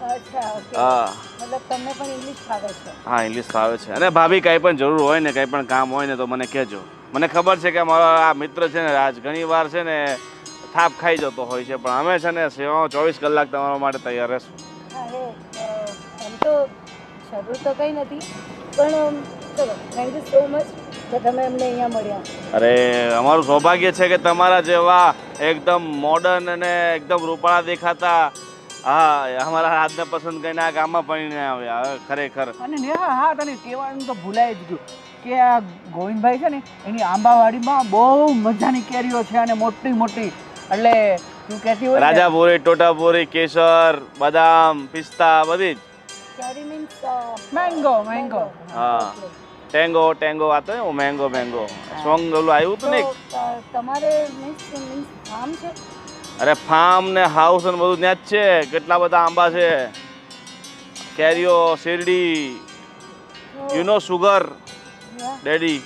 અચ્છા ઓકે. હા મતલબ તમને પણ ઇંગ્લિશ ફાવે છે? હા, ઇંગ્લિશ ફાવે છે. અને ભાભી કાંઈ પણ જરૂર હોય ને, કંઈ પણ કામ હોય ને તો મને કહેજો. મને ખબર છે કે મારો આ મિત્ર છે ને રાજ ઘણી વાર છે ને થાપ ખાઈ જતો હોય છે, પણ અમે છે ને સેવામાં 24 કલાક તમારા માટે તૈયાર રહેશું. અરે એમ તો જરૂર તો કંઈ નથી, પણ ચલો થેન્ક યુ સો મચ કે તમે અમને અહીંયા મળ્યા. અરે અમારું સૌભાગ્ય છે કે તમારા જેવા એકદમ મોડર્ન અને એકદમ રૂપાળા દેખાતા અમારા હાથને પસંદ કરીને આ ગામમાં પડીને આવ્યા. હવે ખરેખર અને નેહા, હા તને કહેવાનું તો ભૂલાઈ જ ગયું કે આ ગોવિંદભાઈ છે ને એની આંબાવાડીમાં બહુ મજાની કેરીઓ છે અને મોટી મોટી. એટલે તું કહેતી હોય ને, રાજાપુરી, ટોટાપુરી, કેસર, બદામ, પિસ્તા બધી જ. કેરી મીન્સ મેંગો મેંગો. હા, ટેંગો ટેંગો આ તો મેંગો મેંગો સોંગ ઓલું આવ્યું હતું ને. તમારે મીન્સ ફાર્મ છે? અરે ફાર્મ ને હાઉસ ને બધું ત્યાં જ છે. કેટલા બધા આંબા છે, કેરીઓ, શેરડી. You know sugar daddy?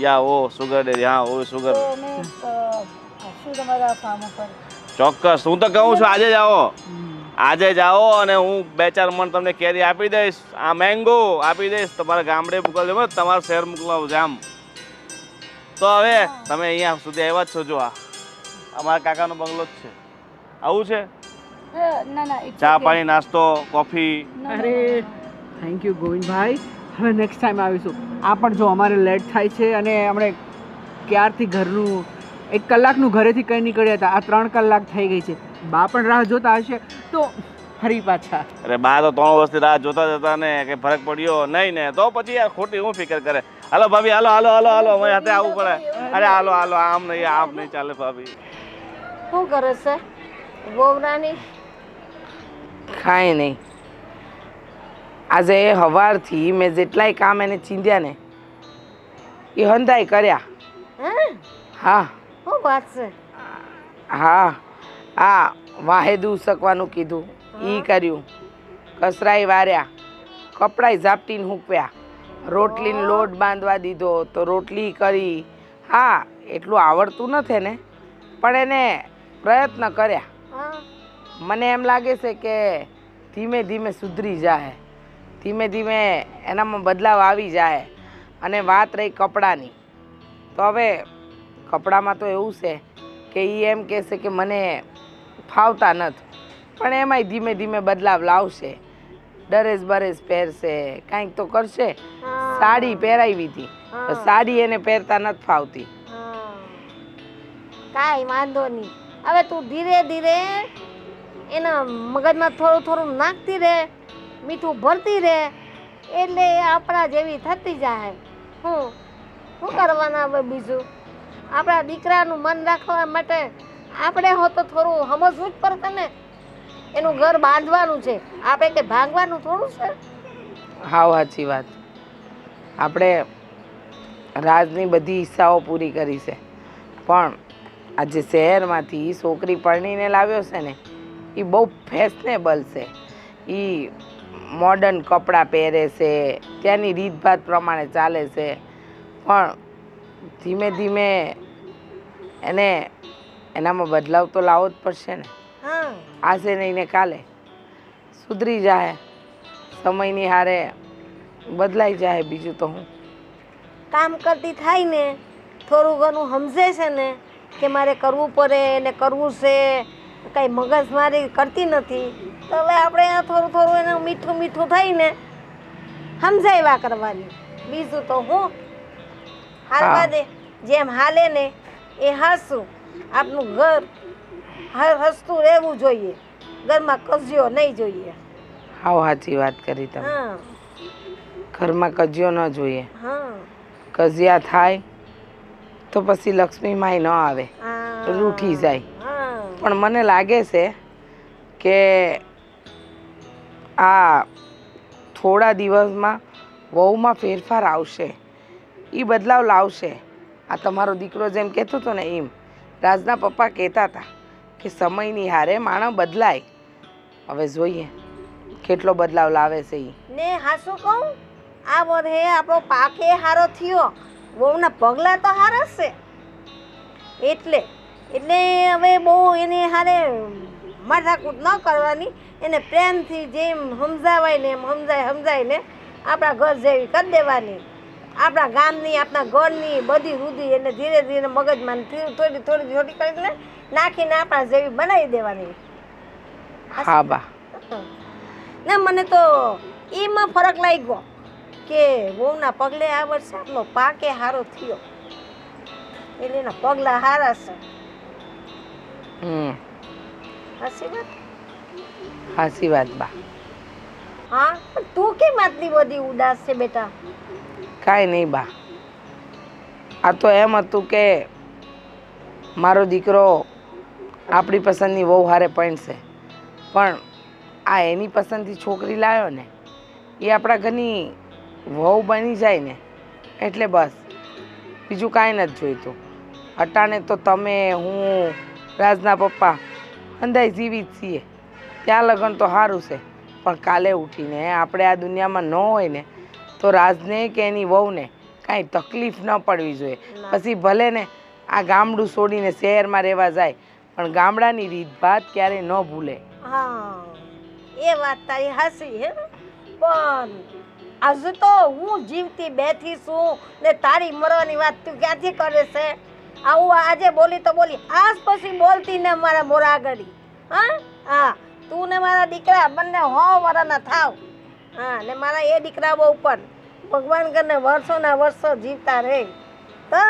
Yeah oh sugar daddy. હા ઓ સુગર. તો અમે શું તમારા ફાર્મ ઉપર? ચોક્કસ, હું તો કહું છું આજે જ આવો. આજે જ આવો અને હું 2-4 મણ તમને કેરી આપી દઈશ, આ મેંગો આપી દઈશ. તમારા ગામડે મોકલજો, તમારા શહેર મોકલાવું છે આમ. તો હવે તમે અહીંયા સુધી આવ્યા જ છો. જો આ અમારા કાકાનો બંગલો જ છે. આવું છે? ના ના ચા પાણી, નાસ્તો, કોફી. અરે થેન્ક યુ ગોવિંદભાઈ. હવે નેક્સ્ટ ટાઈમ આવીશું. આ પણ જો અમારે લેટ થાય છે અને અમે ક્યારથી ઘરનું 1 કલાકનું ઘરેથી કંઈ નીકળ્યા હતા, આ 3 કલાક થઈ ગઈ છે. બા પણ રાહ જોતા હશે તો ફરી પાછા. અરે બા તો 3 વર્ષથી રાહ જોતા જતા ને કઈ ફરક પડ્યો નહીં ને, તો પછી આ ખોટી હું ફિકર કરે. હાલો ભાભી, હાલો હાલો હાલો હાલો, અમારી હાથે આવવું પડે. અરે હાલો હાલો, આમ નહીં ચાલે ભાભી. શું કરે છે ગોવરાની? કાંઈ નહીં. આજે સવારથી મેં જેટલાય કામ એને ચીંધ્યા ને એ હંધાઈ કર્યા. હે? હા શું વાત છે? હા, આ વાહેદું ઉસકવાનું કીધું એ કર્યું, કસરાઈ વાર્યા, કપડાય ઝાપટીને હૂંકવ્યા, રોટલીને લોટ બાંધવા દીધો તો રોટલી કરી. હા, એટલું આવડતું નથી ને, પણ એને પ્રયત્ન કર્યા. હા મને એમ લાગે છે કે ધીમે ધીમે સુધરી જાય, ધીમે ધીમે એનામાં બદલાવ આવી જાય. અને વાત રહી કપડાની, તો હવે કપડામાં તો એવું છે કે એ એમ કહેશે કે મને ફાવતા નથી, પણ એમાંય ધીમે ધીમે બદલાવ લાવશે. ડરેસ બરેસ પહેરશે, કાંઈક તો કરશે. સાડી પહેરાવી હતી, તો સાડી એને પહેરતા નથી ફાવતી. કાંઈ વાંધો નહીં. હવે તું ધીરે ધીરે એના મગજમાં થોડું થોડું નાખતી રહે, મીઠું ભરતી રહે, એટલે એ આપણા જેવી થતી જાય. શું કરવાના હવે બીજું? આપણા દીકરાનું મન રાખવા માટે આપણે હો તો થોડું સમજવું જ પડશે ને. એનું ઘર બાંધવાનું છે, આપણે કે ભાંગવાનું થોડું છે. હાવ સાચી વાત. આપણે રાજની બધી ઈચ્છાઓ પૂરી કરી છે, પણ આજે શહેરમાંથી છોકરી પરણીને લાવ્યો છે ને એ બહુ ફેશનેબલ છે. એ મોડર્ન કપડાં પહેરે છે, ત્યાંની રીતભાત પ્રમાણે ચાલે છે, પણ ધીમે ધીમે એને એનામાં બદલાવ તો લાવવો જ પડશે ને. હા આજે નહીં ને કાલે સુધરી જાય, સમયની હારે બદલાઈ જાય. બીજું તો હું કામ કરતી થાય ને, થોડું ઘણું સમજે છે ને કે મારે કરવું પડે ને કરવું છે, કંઈ મગજમારી કરતી નથી, તો હવે આપણે આ થોડું થોડું એને મીઠું મીઠું થઈને સમજાવ્યા કરવાની. બીજું તો હું હાલવા દે, જેમ હાલે ને એ હાસું. આપનું ઘર હસતું રહેવું જોઈએ, ઘરમાં કજિયો નહીં જોઈએ. હાવ સાચી વાત કરી તમે. હા ઘરમાં કજિયો ન જોઈએ. હા કજિયા થાય તો પછી લક્ષ્મી માય ન આવે, રૂઠી જાય. પણ મને લાગે છે કે આ થોડા દિવસમાં વહુમાં ફેરફાર આવશે, એ બદલાવ લાવશે. આ તમારો દીકરો જેમ કહેતો હતો ને એમ રાજના પપ્પા કહેતા હતા કે સમયની હારે માણસ બદલાય. હવે જોઈએ કેટલો બદલાવ લાવે છે એ. ને હાસું કહું, આ વર્ષે આપણો પાકે હારો થયો, વહુના પગલા તો હારા છે. એટલે હવે બહુ એને હારે માથાકૂટ ન કરવાની, એને પ્રેમથી જેમ સમજાવાય ને એમ સમજાય ને આપણા ઘર જેવી કરી દેવાની. આપણા ગામની, આપણા ઘરની બધી રૂધી એને ધીરે ધીરે મગજમાં થોડી કરીને નાખીને આપણા જેવી બનાવી દેવાની. હા બા. ને મને તો એમાં ફરક લાગ્યો કે વહુના પગલે આ વર્ષે આપણો પાકે હારો થયો, એટલે એના પગલા હારા છે. સાચી વાત? સાચી વાત બા. હા, પણ તું કેમ આટલી બધી ઉદાસ છે બેટા? કાંઈ નહીં બા, આ તો એમ હતું કે મારો દીકરો આપણી પસંદની વહુ હારે પરણશે, પણ આ એની પસંદથી છોકરી લાવ્યો ને એ આપણા ઘરની વહુ બની જાય ને એટલે બસ, બીજું કાંઈ નથી જોઈતું. અટાણે તો તમે, હું, રાજના પપ્પા અંદાય જીવિત છીએ, ત્યાં લગન તો સારું છે. પણ કાલે ઉઠીને આપણે આ દુનિયામાં ન હોય ને તો રાજને કે એની વહુને કાંઈ તકલીફ ન પડવી જોઈએ. પછી ભલે ને આ ગામડું છોડીને શહેરમાં રહેવા જાય, પણ ગામડાની રીતભાત ક્યારે ન ભૂલે. હા, એ વાત તારી હાસી હે, પણ આજે તો હું જીવતી બેઠી છું ને તારી મરવાની વાત તું ક્યાંથી કરે છે? આવું આજે બોલી તો બોલી, આજ પછી બોલતી ને મારા મોરા આગળ. હા, તું ને મારા દીકરા બંને 100 વર્ષના થાવ. હા, ને મારા એ દીકરા બહુ પણ ભગવાન કરીને વર્ષોના વર્ષો જીવતા રહે. તો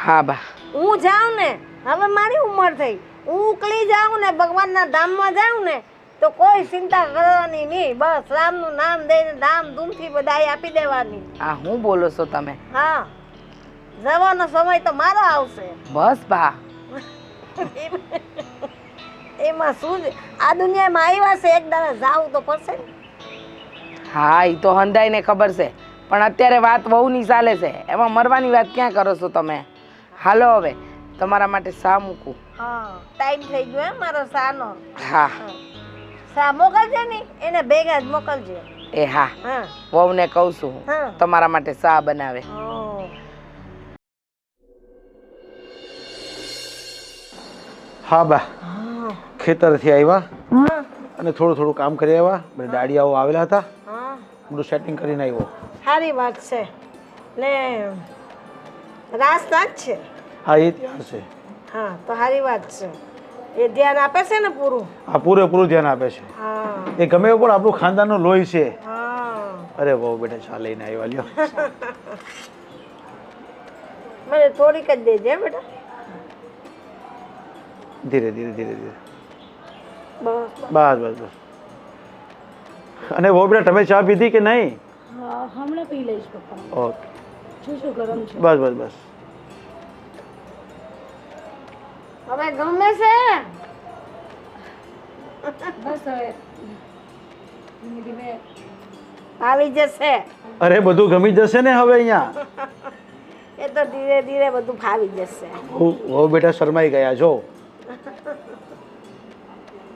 હા બા. હું જાઉં ને, હવે મારી ઉંમર થઈ, હું ઉકળી જાઉં ને ભગવાનના ધામમાં જાઉં ને તો કોઈ ચિંતા કરવાની નહીં. બસ રામનું નામ દઈને ધામધૂમથી બધાય આપી દેવાની. આ હું બોલો છો તમે? હા, જવાનો સમય તો મારો આવશે. બસ બા. એમાં શું છે, આ દુનિયામાં આવ્યા છે, એક દાડે જાવું તો પડશે ને. હા, એ તો હંધાઈને ખબર છે, પણ અત્યારે વાત વહુની ચાલે છે, એમાં મરવાની વાત ક્યાં કરો છો તમે? હાલો હવે તમારા માટે સા મૂકું. હા, ટાઈમ થઈ ગયો હે મારો સાનો. હા, સા મોકલજે ને, એને ભેગા જ મોકલજે. એ હા, હા વહુને કહું છું હા. તમારા માટે સા બનાવે. હા બા, ખેતરથી આવ્યા અને થોડું કામ કરી આવ્યા. બધા દાડિયાઓ આવેલા હતા, બધું સેટિંગ કરીને આવ્યો. સારી વાત છે ને, રાસ્તા જ છે. હા, એ ત્યાં છે. હા, તો સારી વાત છે. એ ધ્યાન આપે છે ને પૂરું? હા, પૂરેપૂરું ધ્યાન આપે છે. હા એ ગમે પણ આપણું ખાનદાનનું લોહી છે. હા. અરે બહુ બેટા, ચા લઈને આવ્યા લ્યો. મને થોડીક જ દેજે બેટા. ધીરે ધીરે ધીરે ધીરે. બસ બસ બસ બસ. અને બહુ બેટા, તમે ચા પીધી કે નહીં? હમણાં પી લઈશ પપ્પા. ઓકે, શું ગરમ છે? બસ બસ બસ. હવે ગમે છે. બસ હવે ધીમે ધીમે આવી જશે. અરે બધું ગમી જશે ને હવે અહીંયા. એ તો ધીરે ધીરે બધું ફાવી જશે. બહુ બેટા શરમાઈ ગયા છો.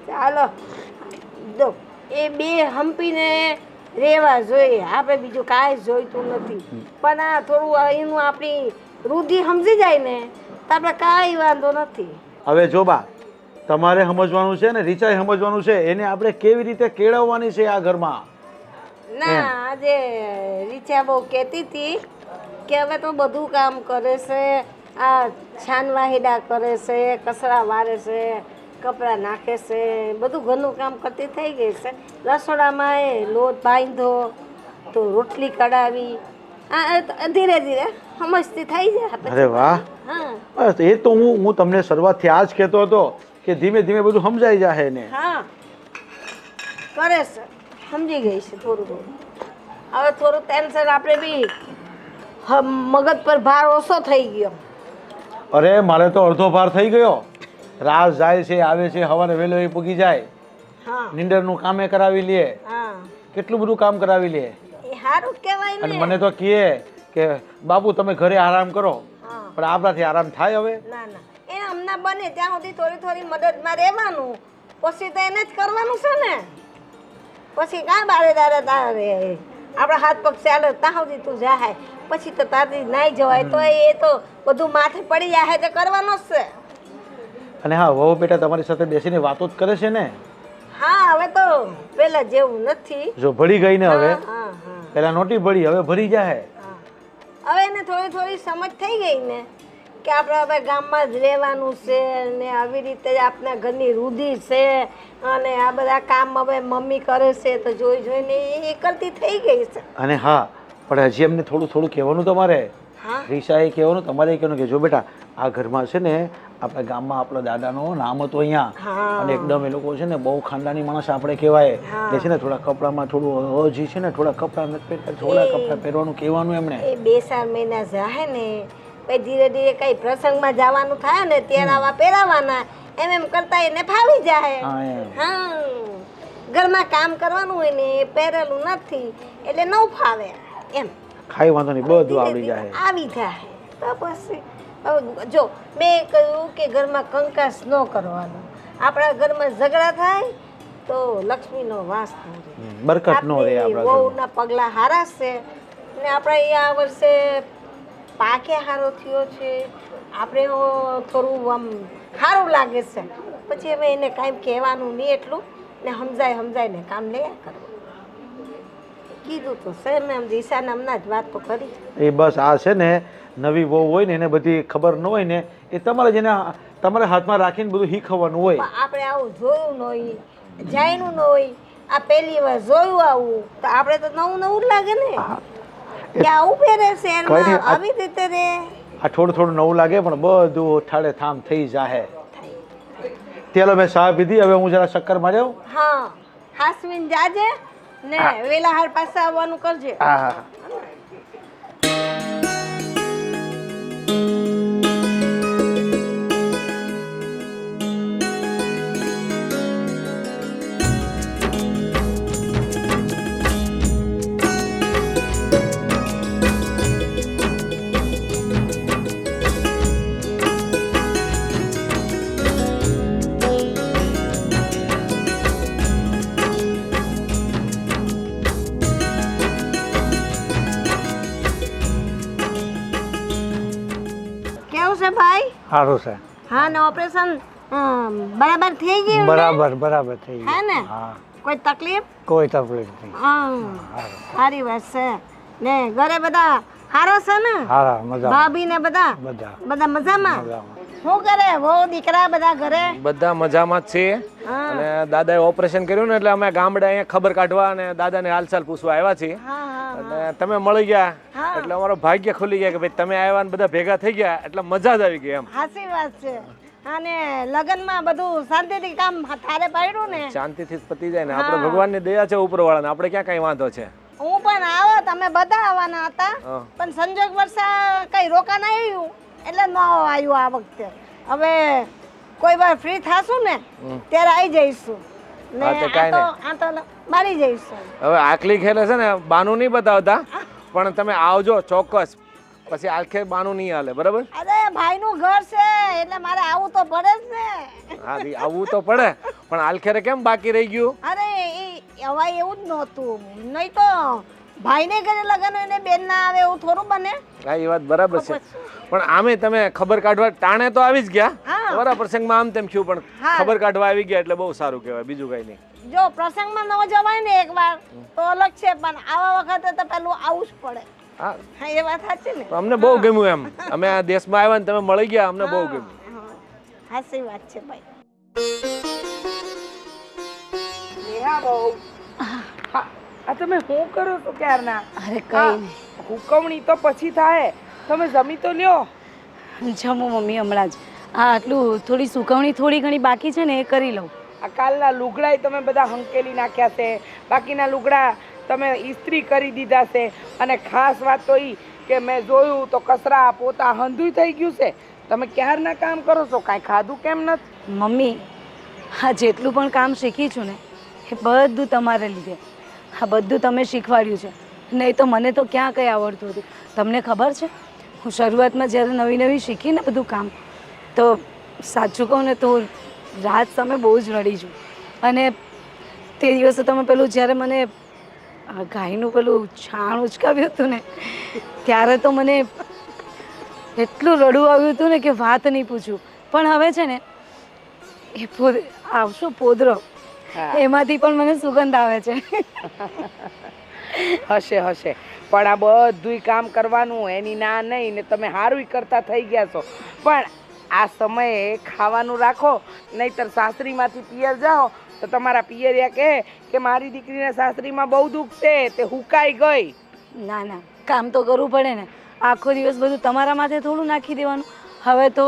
ચાલો, જો એ બે હંપીને રેવા જોઈએ, આપણે બીજું કાંઈ જોઈતું નથી. પણ આ થોડું એનું આપણી રૂઢિ સમજી જાય ને તો આપણે કાંઈ વાંધો નથી. હવે જો બા, તમારે સમજવાનું છે ને રીચાએ સમજવાનું છે, એને આપણે કેવી રીતે કેળવવાની છે આ ઘરમાં. ના, આજે રીચા બહુ કહેતી હતી કે હવે તો બધું કામ કરે છે, આ છાનવાહિડા કરે છે, કચરા વારે છે, કપડાં નાખે છે, બધું ઘરનું કામ કરતી થઈ ગઈ છે. રસોડામાં એ લોટ બાંધ્યો તો રોટલી કઢાવી, આ ધીરે ધીરે સમજતી થઈ જાય. અરે વાહ. હા બસ એ તો હું તમને શરૂઆતથી આ જ કહેતો હતો કે ધીમે ધીમે બધું સમજાઈ જાય ને. હા, કરે છે, સમજી ગઈ છે થોડું થોડું. હવે થોડું ટેન્શન આપણે બી મગજ પર ભાર ઓછો થઈ ગયો. અરે મારે તો અડધો ભાર થઈ ગયો. રાત જાય છે આવે છે સવારે વહેલો એ પૂગી જાય, હા નીંદરનું કામે કરાવી લે, હા કેટલું બધું કામ કરાવી લે. એ સારું કહેવાય અને ને. મને તો કહે કે બાપુ તમે ઘરે આરામ કરો, હા પણ આપણાથી આરામ થાય હવે? ના ના એ હમણાં બને ત્યાં સુધી થોડી થોડી મદદમાં રહેવાનું, પછી તો એને જ કરવાનું છે ને. પછી કાં બારે દારે તારે આપણા હાથ પગ ચાલે ત્યાં સુધી તું જાય, પછી તો તારથી નાઈ જવાય તો એ તો બધું માથે પડી જાય તો કરવાનો જ છે. અને હા, વહુ બેટા તમારી સાથે બેસીને વાતો જ કરે છે ને? હા હવે તો પેલા જેવું નથી. જો ભળી ગઈ ને હવે, હા હા પેલા નહોતી ભળી, હવે ભરી જાય. હા હવે એને થોડી થોડી સમજ થઈ ગઈ ને કે આપણે હવે ગામમાં જ રહેવાનું છે ને આવી રીતે જ આપણા ઘરની રૂઢી છે, અને આ બધા કામ હવે મમ્મી કરે છે તો જોઈ જોઈને એ કરતી થઈ ગઈ છે. અને હા, પણ હજી એમને થોડું થોડું કહેવાનું તમારે. હા રીસાએ કહેવાનું, તમારે કહેવાનું કે જો બેટા આ ઘરમાં છે ને આપણા ગામમાં આપણા દાદાનું નામ હતું અહીંયા, હા અને એકદમ એ લોકો છે ને બહુ ખાનદાની માણસ આપણે કહેવાય. હા. એટલે છે ને થોડા કપડામાં થોડું હજી છે ને થોડા કપડાં નથી પહેરતા, થોડા કપડાં પહેરવાનું કહેવાનું એમણે. એ 2-4 મહિના જાય ને પછી ધીરે ધીરે કઈ પ્રસંગમાં જવાનું થાય ને ત્યારે આવા પહેરાવાના, એમ એમ કરતા એને ફાવી જાય. હા એમ. હા ઘરમાં કામ કરવાનું હોય ને એ પહેરેલું નથી એટલે ન ફાવે એમ. ખાઈ વાંધો નહીં, બધું ધીરે આવડી ધીરે જાય. આવી જાય તો પછી હવે જો મેં કહ્યું કે ઘરમાં કંકાસ ન કરવાનો. આપણા ઘરમાં ઝઘડા થાય તો લક્ષ્મીનો વાસ ન રહે, બરકત નો રહે આપણા ઘરમાં. વહુના પગલા હારા છે ને આપણે અહીંયા આ વર્ષે પાકે હારો થયો છે, આપણે થોડું આમ સારું લાગે છે. પછી હવે એને કાંઈ કહેવાનું નહીં એટલું ને સમજાઈને કામ લે કરવું. કીધું તો છે મેં દિશાને હમણાં જ વાત તો કરી. એ બસ આ છે ને નવી વહુ હોય ને એને બધી ખબર ન હોય ને, એ તમારે જેને તમારે હાથમાં રાખીને બધું શીખવવાનું હોય. પણ આપણે આવું જોયું ન હોય, જાણ્યું ન હોય, આ પહેલી વાર જોયું આવું તો આપણે તો નવું નવું જ લાગે ને કે આવું પહેરે કઈ શહેરમાં નહીં, આવી રીતે રે. આ થોડું થોડું નવું લાગે પણ બધું ઠાડે થામ થઈ જાહે. ચાલો મેં ચા પીધી, હવે હું જરા શક્કર માર્યો. હા હાસવીન જાજે ને વેલા હાર પાસે આવવાનું કરજે. હા હા. કેવું છે ભાઈ? સારું છે. હા ને ઓપરેશન બરાબર થઈ ગયું ને? બરાબર થઈ હે ને? હા કોઈ તકલીફ? કોઈ તકલીફ નહીં. હા સારી વાત છે ને. ઘરે બધા સારો છે ને? સારા મજા ભાભી ને બધા બધા મજામાં? શું કરે વહુ દીકરા બધા ઘરે? બધા મજામાં જ છીએ. હા અને દાદાએ ઓપરેશન કર્યું ને એટલે અમે ગામડે અહીંયા ખબર કાઢવા અને દાદાને હાલચાલ પૂછવા આવ્યા છીએ. હા હા અને તમે મળી ગયા હા. એટલે અમારો ભાગ્ય ખુલી ગયા કે ભાઈ તમે આવ્યા ને બધા ભેગા થઈ ગયા એટલે મજા જ આવી ગઈ એમ. સાચી વાત છે. અને લગનમાં બધું શાંતિથી કામ થારે પાડ્યું ને? શાંતિથી જ પતી જાય ને. આપણે ભગવાનની દયા છે ઉપરવાળાને, આપણે ક્યાં કઈ વાંધો છે. હું પણ આવો, તમે બધા આવવાના હતા હા. પણ સંજોગ વર્ષા કઈ રોકાણ આવ્યું એટલે ન આવ્યું આ વખતે. હવે કોઈ વાર ફ્રી થાશું ને ત્યારે આવી જઈશું ને. હા, તો કાંઈ આ તો મારી જઈશું. હવે આખલી ખેલે છે ને બાનું નહીં બતાવતા, પણ તમે આવજો ચોક્કસ. પછી આખે બાનું નહીં હાલે, બરાબર? અરે ભાઈનું ઘર છે એટલે મારે આવવું તો પડે જ ને. હા દી, આવવું તો પડે, પણ આલખેરે કેમ બાકી રહી ગયું? અરે એ હવે એવું જ નહોતું, નહીં તો ભાઈને ઘરે લગન હોય ને બેન ના આવે એવું થોડું બને. હા એ વાત બરાબર છે, પણ આમે તમે ખબર કાઢવા ટાણે તો આવી જ ગયા. હા. બરાબર, પ્રસંગમાં આમ તેમ થયું, પણ હા. ખબર કાઢવા આવી ગયા એટલે બહુ સારું કહેવાય, બીજું કઈ નહીં. જો પ્રસંગમાં ન જવાય ને એકવાર તો અલગ છે, પણ આવા વખતે તો પેલું આવવું જ પડે. હા, હા એ વાત સાચી ને. તો અમને બહુ ગમ્યું એમ. અમે આ દેશમાં આવ્યા ને તમે મળી ગયા, અમને બહુ ગમ્યું. સાચી વાત છે ભાઈ. હા, આ તમે શું કરો છો ક્યારના? અરે આ હુકવણી તો પછી થાય, તમે જમી તો લ્યો. જમો મમ્મી હમણાં જ. હા આટલું થોડી સુકવણી થોડી ઘણી બાકી છે ને એ કરી લઉં. આ કાલના લુગડાય તમે બધા હંકેલી નાખ્યા છે, બાકીના લુગડા તમે ઇસ્ત્રી કરી દીધા છે. અને ખાસ વાત તો એ કે મેં જોયું તો કચરા પોતા હંધુય થઈ ગયું છે. તમે ક્યારના કામ કરો છો, કાંઈ ખાધું કેમ નથી? મમ્મી, આ જેટલું પણ કામ શીખી છું ને એ બધું તમારે લીધે. આ બધું તમે શીખવાડ્યું છે, નહીં તો મને તો ક્યાં કંઈ આવડતું હતું. તમને ખબર છે, હું શરૂઆતમાં જ્યારે નવી નવી શીખી ને બધું કામ, તો સાચું કહું ને તો રાત સામે બહુ જ રડી છું. અને તે દિવસે તમે પેલું જ્યારે મને ગાયનું પેલું છાણ ઉચકાવ્યું હતું ને, ત્યારે તો મને એટલું રડવું આવ્યું હતું ને કે વાત નહીં પૂછું. પણ હવે છે ને એ આવશો પોદરો, એમાંથી પણ મને સુગંધ આવે છે. હશે હશે, પણ આ બધુંય કામ કરવાનું એની ના નહીં ને તમે સારું કરતા થઈ ગયા છો. પણ આ સમયે ખાવાનું રાખો, નહીંતર સાસરીમાંથી પિયર જાઓ તો તમારા પિયરિયા કહે કે મારી દીકરીને સાસરીમાં બહુ દુઃખ છે, તે હુકાઈ ગઈ. ના ના, કામ તો કરવું પડે ને. આખો દિવસ બધું તમારા માથે થોડું નાખી દેવાનું. હવે તો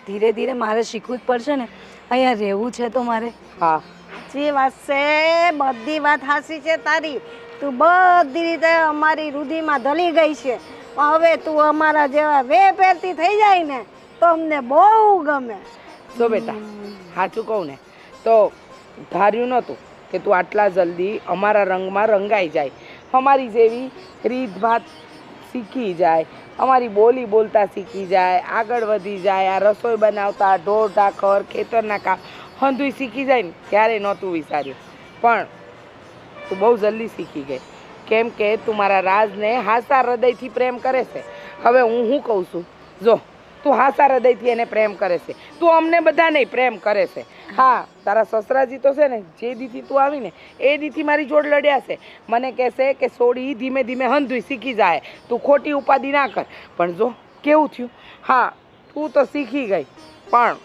ધીરે ધીરે મારે શીખવું જ પડશે ને. અહીંયા રહેવું છે તો મારે. હા, સાચી વાત છે, બધી વાત સાચી છે તારી. તું બધી રીતે અમારી રૂઢિમાં ઢળી ગઈ છે. હવે તું અમારા જેવા વે પહેરતી થઈ જાય ને તો અમને બહુ ગમે. જો બેટા, સાચું કહું ને તો ધાર્યું નહોતું કે તું આટલા જલ્દી અમારા રંગમાં રંગાઈ જાય, અમારી જેવી રીત ભાત શીખી જાય, અમારી બોલી બોલતા શીખી જાય, આગળ વધી જાય, આ રસોઈ બનાવતા, ઢોર ઢાખર, ખેતરના કામ હંધુય શીખી જાય ને ત્યારે નહોતું વિચાર્યું. પણ તું બહુ જલ્દી શીખી ગઈ, કેમ કે તું મારા રાજને હાસા હૃદયથી પ્રેમ કરે છે. હવે હું શું કહું છું, જો તું હાસા હૃદયથી એને પ્રેમ કરે છે, તું અમને બધાને પ્રેમ કરે છે. હા, તારા સસરાજી તો છે ને જે દીથી તું આવીને એ દીથી મારી જોડ લડ્યા છે. મને કહેશે કે સોડી ધીમે ધીમે હંધુય શીખી જાય, તું ખોટી ઉપાધિ ના કર. પણ જો કેવું થયું, હા તું તો શીખી ગઈ, પણ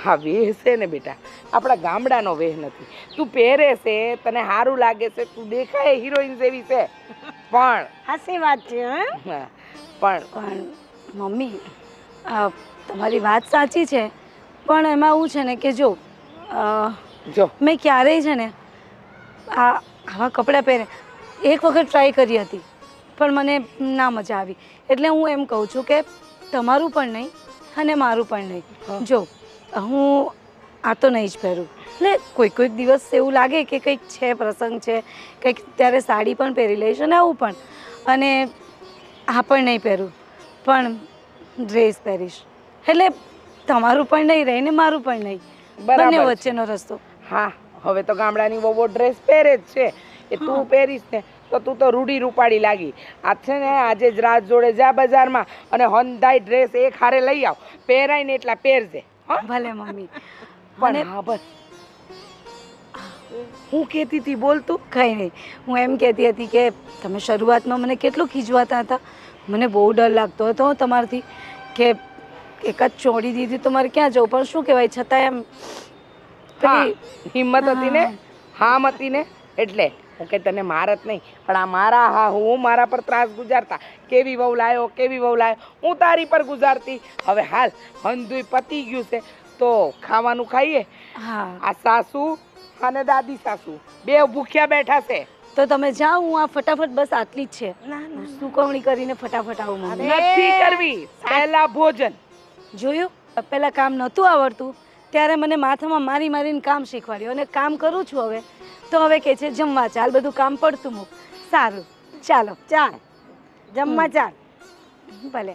હા વેહ છે ને બેટા, આપણા ગામડાનો વેહ નથી. તું પહેરે છે, તને સારું લાગે છે, તું દેખાય હિરોઈન જેવી છે, પણ સાચી વાત છે. હા, પણ પણ મમ્મી, તમારી વાત સાચી છે, પણ એમાં એવું છે ને કે જો જો મેં ક્યારેય છે ને આવા કપડાં પહેરે એક વખત ટ્રાય કરી હતી, પણ મને ના મજા આવી. એટલે હું એમ કહું છું કે તમારું પણ નહીં અને મારું પણ નહીં. જો હું આ તો નહીં જ પહેરું. એટલે કોઈક દિવસ એવું લાગે કે કંઈક છે, પ્રસંગ છે કંઈક, ત્યારે સાડી પણ પહેરી લઈશ અને આવું પણ. અને આ પણ નહીં પહેરું, પણ ડ્રેસ પહેરીશ. એટલે તમારું પણ નહીં રહે ને મારું પણ નહીં, બંને વચ્ચેનો રસ્તો. હા, હવે તો ગામડાની વહુઓ ડ્રેસ પહેરે જ છે. એ તું પહેરીશ ને તો તું તો રૂડી રૂપાડી લાગી. આ છે ને આજે જ રાત જોડે જા બજારમાં અને હંધાઈ ડ્રેસ એક હારે લઈ આવ, પહેરાય ને એટલા પહેરજે. ભલે મમ્મી. પણ હા બસ, હું કહેતી હતી બોલતું. કંઈ નહીં, હું એમ કહેતી હતી કે તમે શરૂઆતમાં મને કેટલું ખીજવાતા હતા. મને બહુ ડર લાગતો હતો તમારાથી કે એક જ છોડી દીધી તો મારે ક્યાં જવું. પણ શું કહેવાય, છતાં એમ હા, હિંમત હતી ને, હામ હતી ને, એટલે હું કે તને મારત નહીં, પણ આ મારા હા હું મારા પર ત્રાસ ગુજારતા, કેવી વહુ લાયો કેવી વહુ લાયો, હું તારી પર ગુજારતી. હવે હાલ હંધુય પતી ગયું છે તો ખાવાનું ખાઈએ. હા, આ સાસુ અને દાદી સાસુ બે ભૂખ્યા બેઠા છે. તો તમે જાઓ, હું આ ફટાફટ બસ આટલી જ છે, સુકવણી કરીને ફટાફટ આવું. મમ્મી નથી કરવી, પહેલા ભોજન. જોયું, પહેલાં કામ નહોતું આવડતું ત્યારે મને માથામાં મારી મારીને કામ શીખવાડ્યું, અને કામ કરું છું હવે તો હવે કે છે જમવા ચાલ, બધું કામ પડતું મૂક. સારું, ચાલો ચાલ જમવા ચાલ. ભલે.